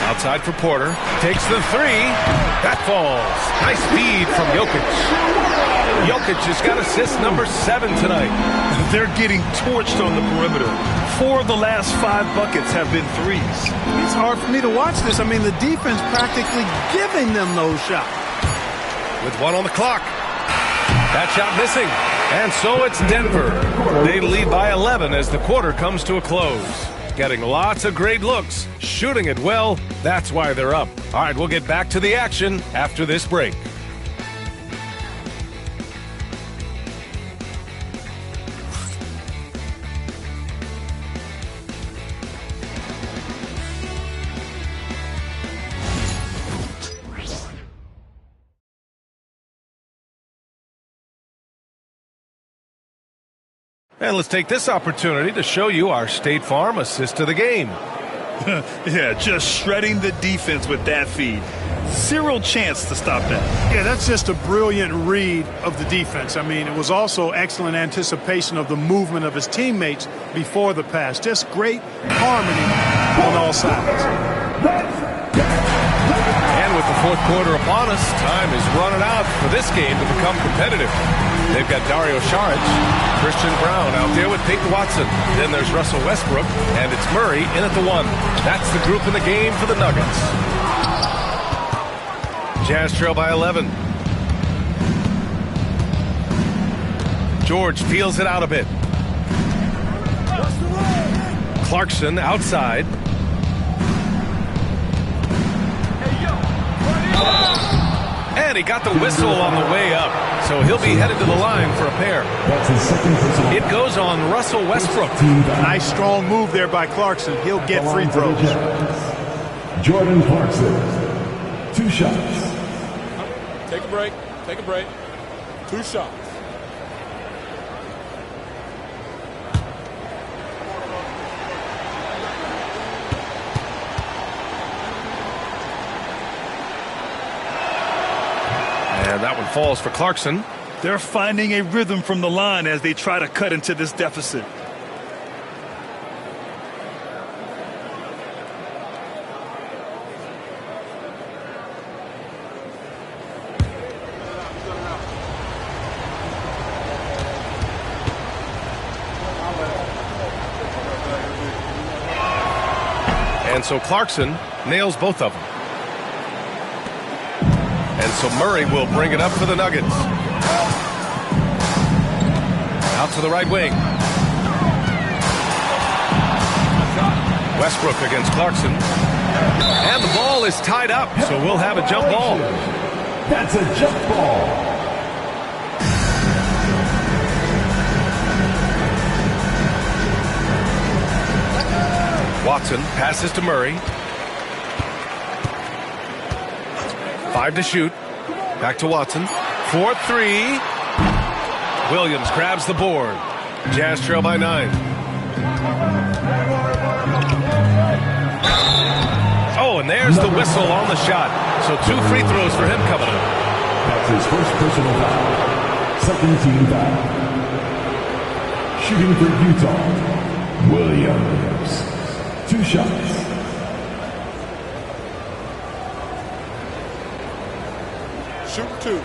Outside for Porter. Takes the 3. That falls. Nice feed from Jokic. Jokic has got assist number 7 tonight. They're getting torched on the perimeter. 4 of the last 5 buckets have been 3s. It's hard for me to watch this. I mean, the defense practically giving them those shots. With 1 on the clock. That shot missing. And so it's Denver. They lead by 11 as the quarter comes to a close. Getting lots of great looks, shooting it well. That's why they're up. All right, we'll get back to the action after this break. And let's take this opportunity to show you our State Farm assist to the game. Yeah, just shredding the defense with that feed. Zero chance to stop that. Yeah, that's just a brilliant read of the defense. I mean, it was also excellent anticipation of the movement of his teammates before the pass. Just great harmony on all sides. And with the fourth quarter upon us, time is running out for this game to become competitive. They've got Dario Saric, Christian Brown out there with Peyton Watson. Then there's Russell Westbrook, and it's Murray in at the 1. That's the group in the game for the Nuggets. Jazz trail by 11. George feels it out a bit. Clarkson outside. And he got the whistle on the way up. So he'll be headed to the line for a pair. It goes on Russell Westbrook. Nice strong move there by Clarkson. He'll get free throws. Jordan Clarkson. 2 shots. Take a break. Take a break. 2 shots. And that one falls for Clarkson. They're finding a rhythm from the line as they try to cut into this deficit. And so Clarkson nails both of them. And so Murray will bring it up for the Nuggets. Out to the right wing. Westbrook against Clarkson. And the ball is tied up, so we'll have a jump ball. That's a jump ball. Watson passes to Murray. 5 to shoot. Back to Watson. 4-3. Williams grabs the board. Jazz trail by 9. Oh, and there's the whistle on the shot. So 2 free throws for him coming up. That's his first personal foul. Second team foul. Shooting for Utah, Williams. 2 shots. Shoot 2.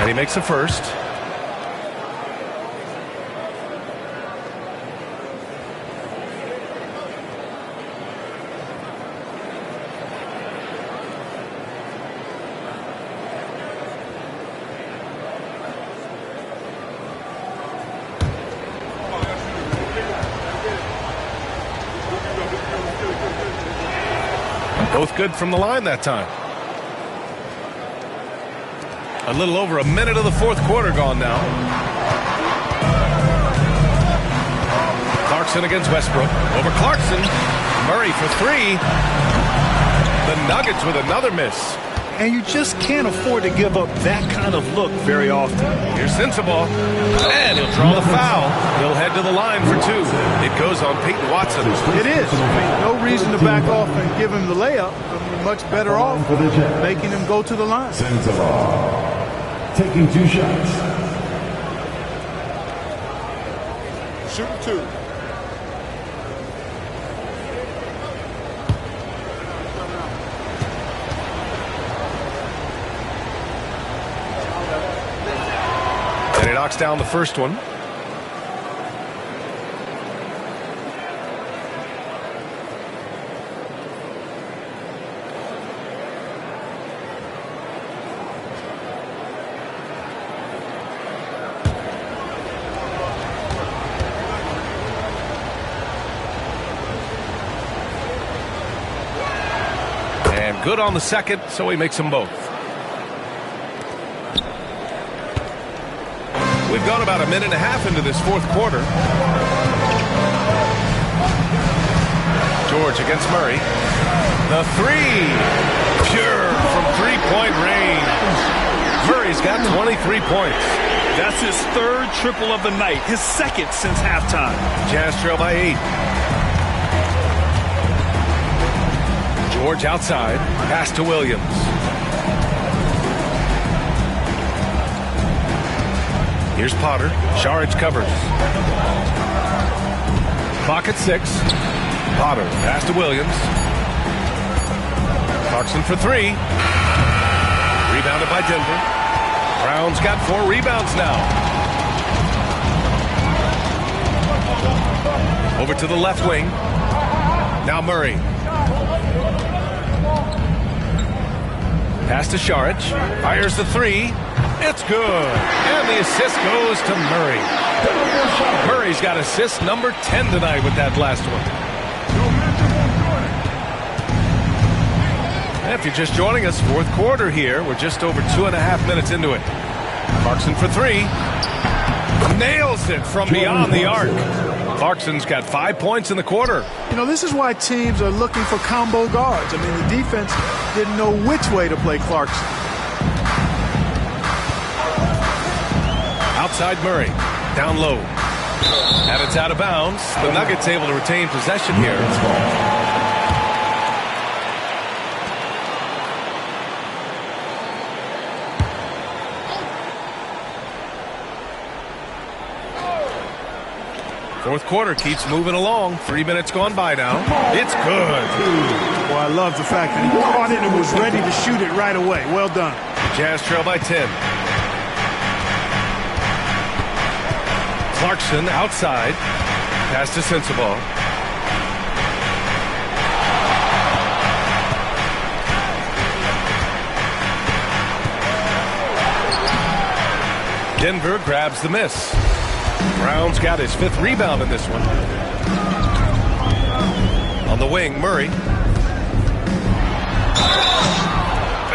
And he makes the first. Both good from the line that time. A little over a minute of the fourth quarter gone now. Clarkson against Westbrook. Over Clarkson. Murray for 3. The Nuggets with another miss. And you just can't afford to give up that kind of look very often. Here's Sensabaugh. And he'll draw the foul. He'll head to the line for 2. It goes on Peyton Watson. It is. I mean, no reason to back off and give him the layup. I mean, much better off making him go to the line. Sensabaugh taking 2 shots. Shoot 2. And he knocks down the first one. And good on the second, so he makes them both. We've gone about a minute and a half into this fourth quarter. George against Murray. The 3. Pure from 3-point range. Murray's got 23 points. That's his 3rd triple of the night. His 2nd since halftime. Jazz trail by 8. George outside. Pass to Williams. Here's Potter. Saric covers. Clock at 6. Potter. Pass to Williams. Clarkson for 3. Rebounded by Denver. Brown's got 4 rebounds now. Over to the left wing. Now Murray. Pass to Saric. Fires the 3. It's good. And the assist goes to Murray. Murray's got assist number 10 tonight with that last one. And if you're just joining us, fourth quarter here. We're just over 2.5 minutes into it. Clarkson for 3. Nails it from beyond the arc. Clarkson's got 5 points in the quarter. You know, this is why teams are looking for combo guards. I mean, the defense didn't know which way to play Clarkson. Outside Murray. Down low. And it's out of bounds. The Nuggets able to retain possession here. Fourth quarter keeps moving along. 3 minutes gone by now. It's good. Well, I love the fact that he caught it and was ready to shoot it right away. Well done. Jazz trail by 10. Clarkson outside. Pass to Sensabaugh. Denver grabs the miss. Brown's got his 5th rebound in this one. On the wing, Murray.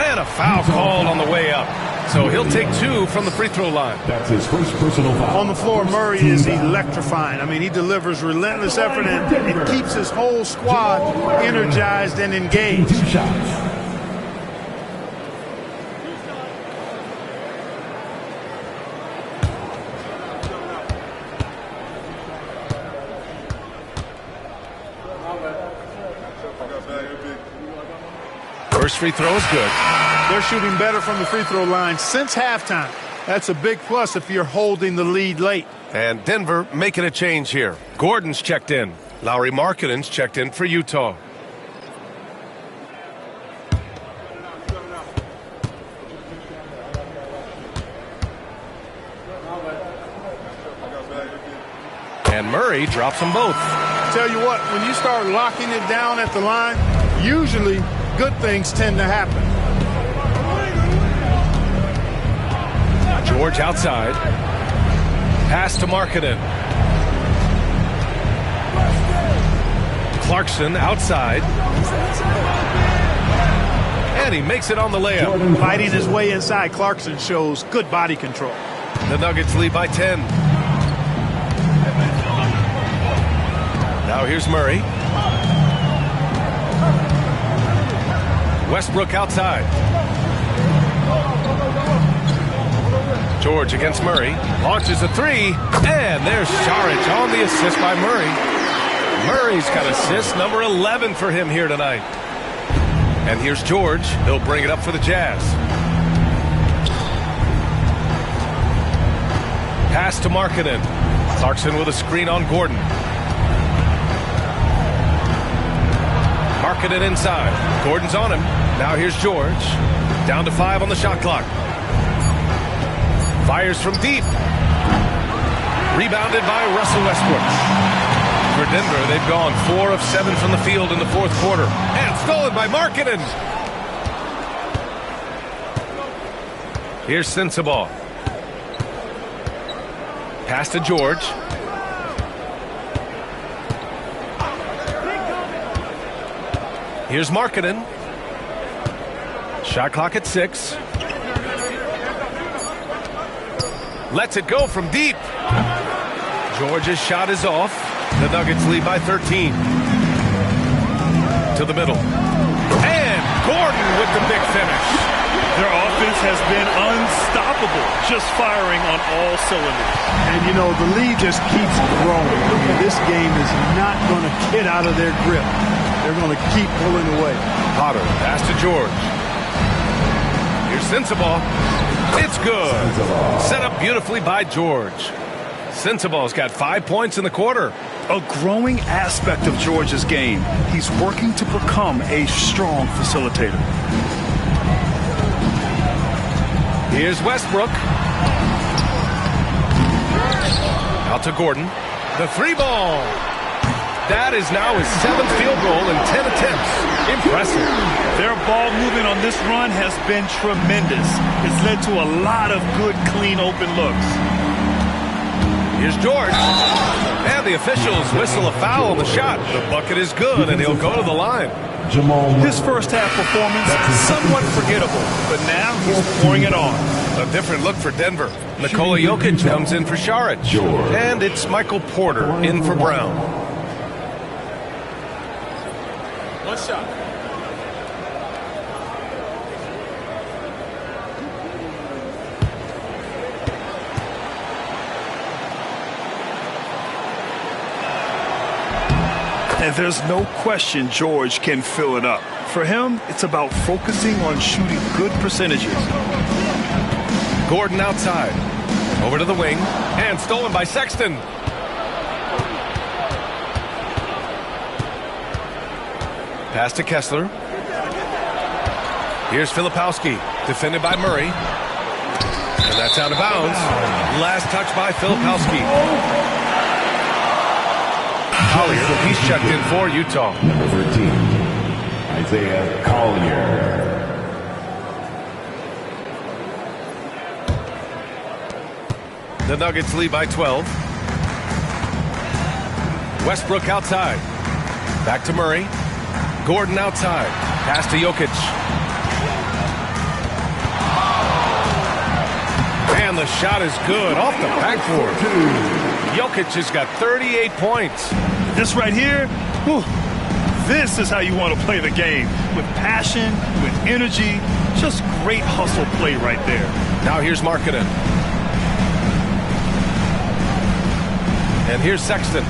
And a foul called on the way up. So he'll take 2 from the free throw line. That's his first personal foul. On the floor, Murray is electrifying. I mean, he delivers relentless effort and keeps his whole squad energized and engaged. 2 shots. First free throw is good. They're shooting better from the free throw line since halftime. That's a big plus if you're holding the lead late. And Denver making a change here. Gordon's checked in. Lauri Markkanen's checked in for Utah. And Murray drops them both. Tell you what, when you start locking it down at the line, usually good things tend to happen. George outside. Pass to Markkanen. Clarkson outside. And he makes it on the layup. Fighting his way inside, Clarkson shows good body control. The Nuggets lead by 10. Now here's Murray. Westbrook outside. George against Murray. Launches a 3. And there's Saric on the assist by Murray. Murray's got assist number 11 for him here tonight. And here's George. He'll bring it up for the Jazz. Pass to Markkanen. Clarkson with a screen on Gordon. Markkanen inside. Gordon's on him. Now here's George. Down to 5 on the shot clock. Fires from deep. Rebounded by Russell Westbrook. For Denver, they've gone 4 of 7 from the field in the fourth quarter. And stolen by Markkanen. Here's Sensabaugh. Pass to George. Here's Markkanen. Shot clock at 6. Lets it go from deep. George's shot is off. The Nuggets lead by 13. To the middle. And Gordon with the big finish. Their offense has been unstoppable, just firing on all cylinders. And, you know, the lead just keeps growing. I mean, this game is not going to get out of their grip. They're going to keep pulling away. Potter, pass to George. Here's Sensabaugh. It's good. Set up beautifully by George. Sensabaugh's got 5 points in the quarter. A growing aspect of George's game. He's working to become a strong facilitator. Here's Westbrook. Out to Gordon. The 3-ball. That is now his 7th field goal in 10 attempts. Impressive. Their ball movement on this run has been tremendous. It's led to a lot of good, clean, open looks. Here's George. And the officials whistle a foul on the shot. The bucket is good, and he'll go to the line. His first half performance, somewhat forgettable, but now he's pouring it on. A different look for Denver. Nikola Jokic comes in for Saric. And it's Michael Porter in for Brown. One shot. And there's no question George can fill it up. For him, it's about focusing on shooting good percentages. Gordon outside. Over to the wing. And stolen by Sexton. Pass to Kessler. Here's Filipowski. Defended by Murray. And that's out of bounds. Last touch by Filipowski. Collier, he's checked in for Utah. Number 13, Isaiah Collier. The Nuggets lead by 12. Westbrook outside. Back to Murray. Gordon outside. Pass to Jokic. And the shot is good off the backboard. Jokic has got 38 points. This right here, whew, this is how you want to play the game. With passion, with energy, just great hustle play right there. Now here's Markkanen. And here's Sexton.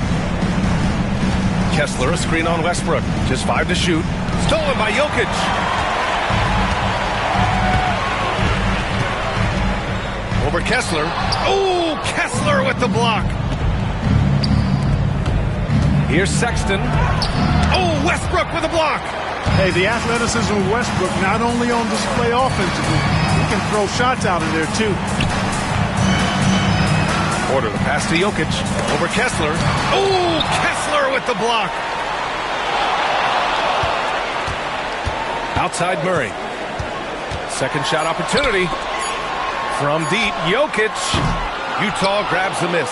Kessler, a screen on Westbrook. Just 5 to shoot. Stolen by Jokic. Over Kessler. Oh, Kessler with the block. Here's Sexton. Oh, Westbrook with a block. Hey, the athleticism of Westbrook not only on display offensively, he can throw shots out of there too. Porter, the pass to Jokic. Over Kessler. Oh, Kessler with the block. Outside Murray. Second shot opportunity. From deep, Jokic. Utah grabs the miss.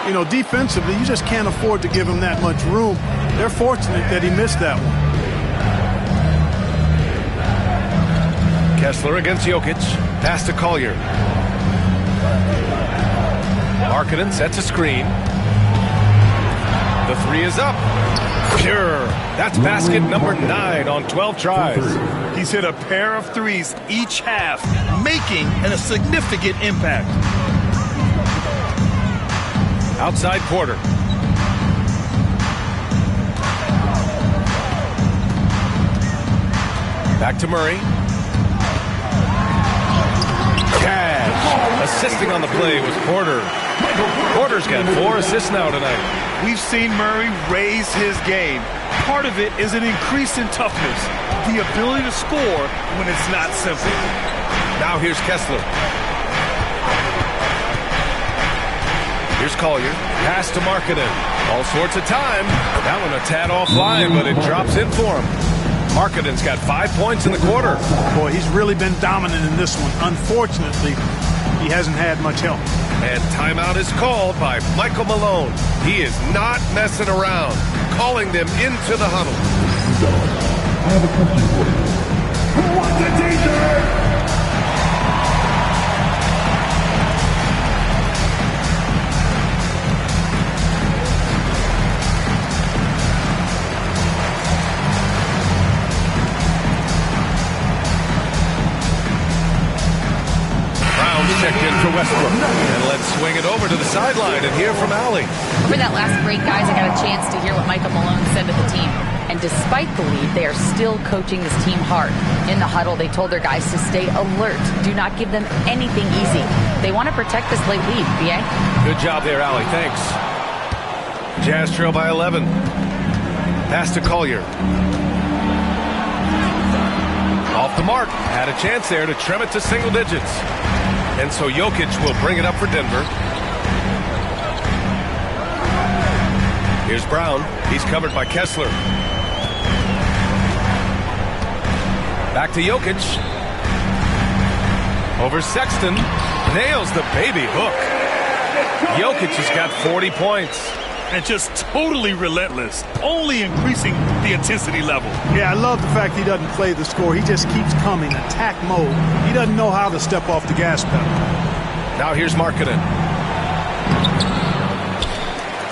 You know, defensively, you just can't afford to give him that much room. They're fortunate that he missed that one. Kessler against Jokic. Pass to Collier. Markkanen sets a screen. The three is up. Pure. That's basket number 9 on 12 tries. He's hit a pair of threes each half, making a significant impact. Outside Porter. Back to Murray. Cash. Assisting on the play was Porter. Porter's got 4 assists now tonight. We've seen Murray raise his game. Part of it is an increase in toughness, the ability to score when it's not simple. Now here's Kessler. Here's Collier. Pass to Markkanen. All sorts of time. That one a tad offline, but it drops in for him. Markkanen's got 5 points in the quarter. Boy, he's really been dominant in this one. Unfortunately, he hasn't had much help. And timeout is called by Michael Malone. He is not messing around, calling them into the huddle. I have a question for you. What's the teacher? Checked in for Westbrook. And let's swing it over to the sideline and hear from Allie. Over that last break, guys, I got a chance to hear what Michael Malone said to the team. And despite the lead, they are still coaching this team hard. In the huddle, they told their guys to stay alert. Do not give them anything easy. They want to protect this late lead, BA. Good job there, Allie. Thanks. Jazz trail by 11. Pass to Collier. Off the mark. Had a chance there to trim it to single digits. And so Jokic will bring it up for Denver. Here's Brown. He's covered by Kessler. Back to Jokic. Over Sexton. Nails the baby hook. Jokic has got 40 points. and just totally relentless, only increasing the intensity level. Yeah, I love the fact he doesn't play the score. He just keeps coming, attack mode. He doesn't know how to step off the gas pedal. Now here's Markkanen.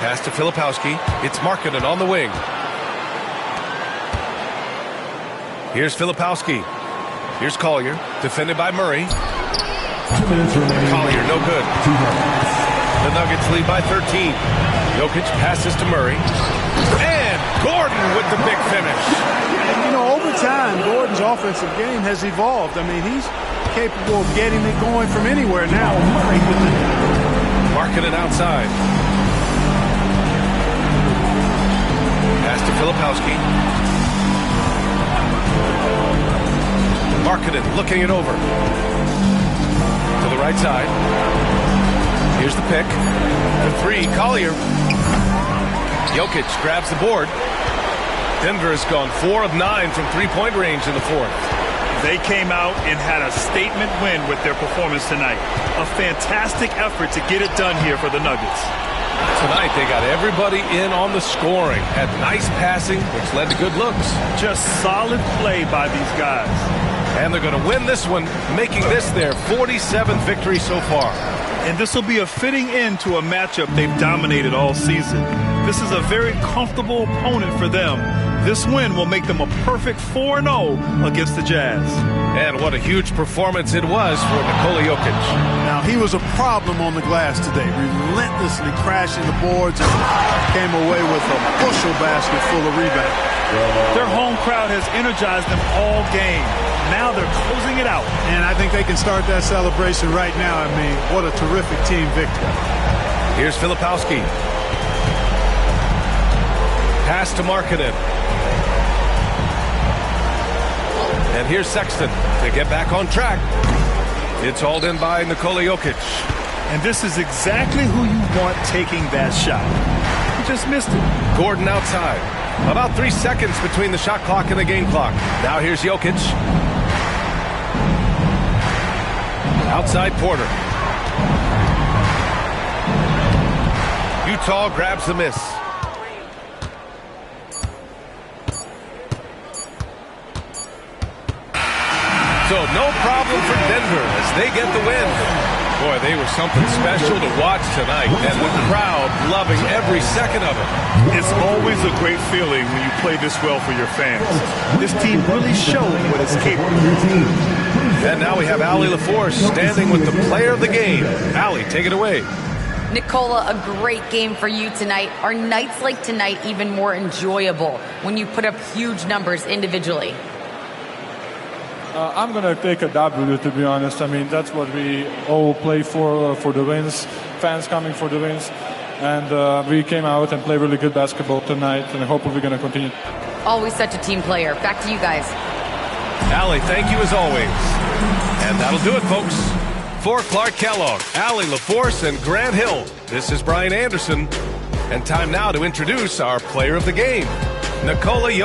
Pass to Filipowski. It's Markkanen on the wing. Here's Filipowski. Here's Collier, defended by Murray. 2 minutes remaining. Collier, no good. The Nuggets lead by 13. Jokic passes to Murray. And Gordon with the big finish. And, you know, over time, Gordon's offensive game has evolved. I mean, he's capable of getting it going from anywhere now. Murray with the... Markkanen outside. Pass to Filipowski. Markkanen looking it over. To the right side. Here's the pick. The three, Collier. Jokic grabs the board. Denver has gone 4 of 9 from three-point range in the fourth. They came out and had a statement win with their performance tonight. A fantastic effort to get it done here for the Nuggets. Tonight, they got everybody in on the scoring. Had nice passing, which led to good looks. Just solid play by these guys. And they're going to win this one, making this their 47th victory so far. And this will be a fitting end to a matchup they've dominated all season. This is a very comfortable opponent for them. This win will make them a perfect 4-0 against the Jazz. And what a huge performance it was for Nikola Jokic. Now, he was a problem on the glass today, relentlessly crashing the boards and came away with a bushel basket full of rebounds. Their home crowd has energized them all game. Now they're closing it out. And I think they can start that celebration right now. I mean, what a terrific team victory. Here's Filipowski. Pass to Markkanen. And here's Sexton to get back on track. It's hauled in by Nikola Jokic. And this is exactly who you want taking that shot. He just missed it. Gordon outside. About 3 seconds between the shot clock and the game clock. Now here's Jokic. Outside Porter. Utah grabs the miss. So no problem for Denver as they get the win. Boy, they were something special to watch tonight, and the crowd loving every second of it. It's always a great feeling when you play this well for your fans. This team really showed what it's capable of. And now we have Allie LaForce standing with the player of the game. Allie, take it away. Nikola, a great game for you tonight. Are nights like tonight even more enjoyable when you put up huge numbers individually? I'm going to take a W, to be honest. I mean, that's what we all play for the wins, fans coming for the wins. And we came out and played really good basketball tonight, and I hope we're going to continue. Always such a team player. Back to you guys. Allie, thank you as always. And that'll do it, folks. For Clark Kellogg, Allie LaForce, and Grant Hill, this is Brian Anderson. And time now to introduce our player of the game, Nikola Jokic.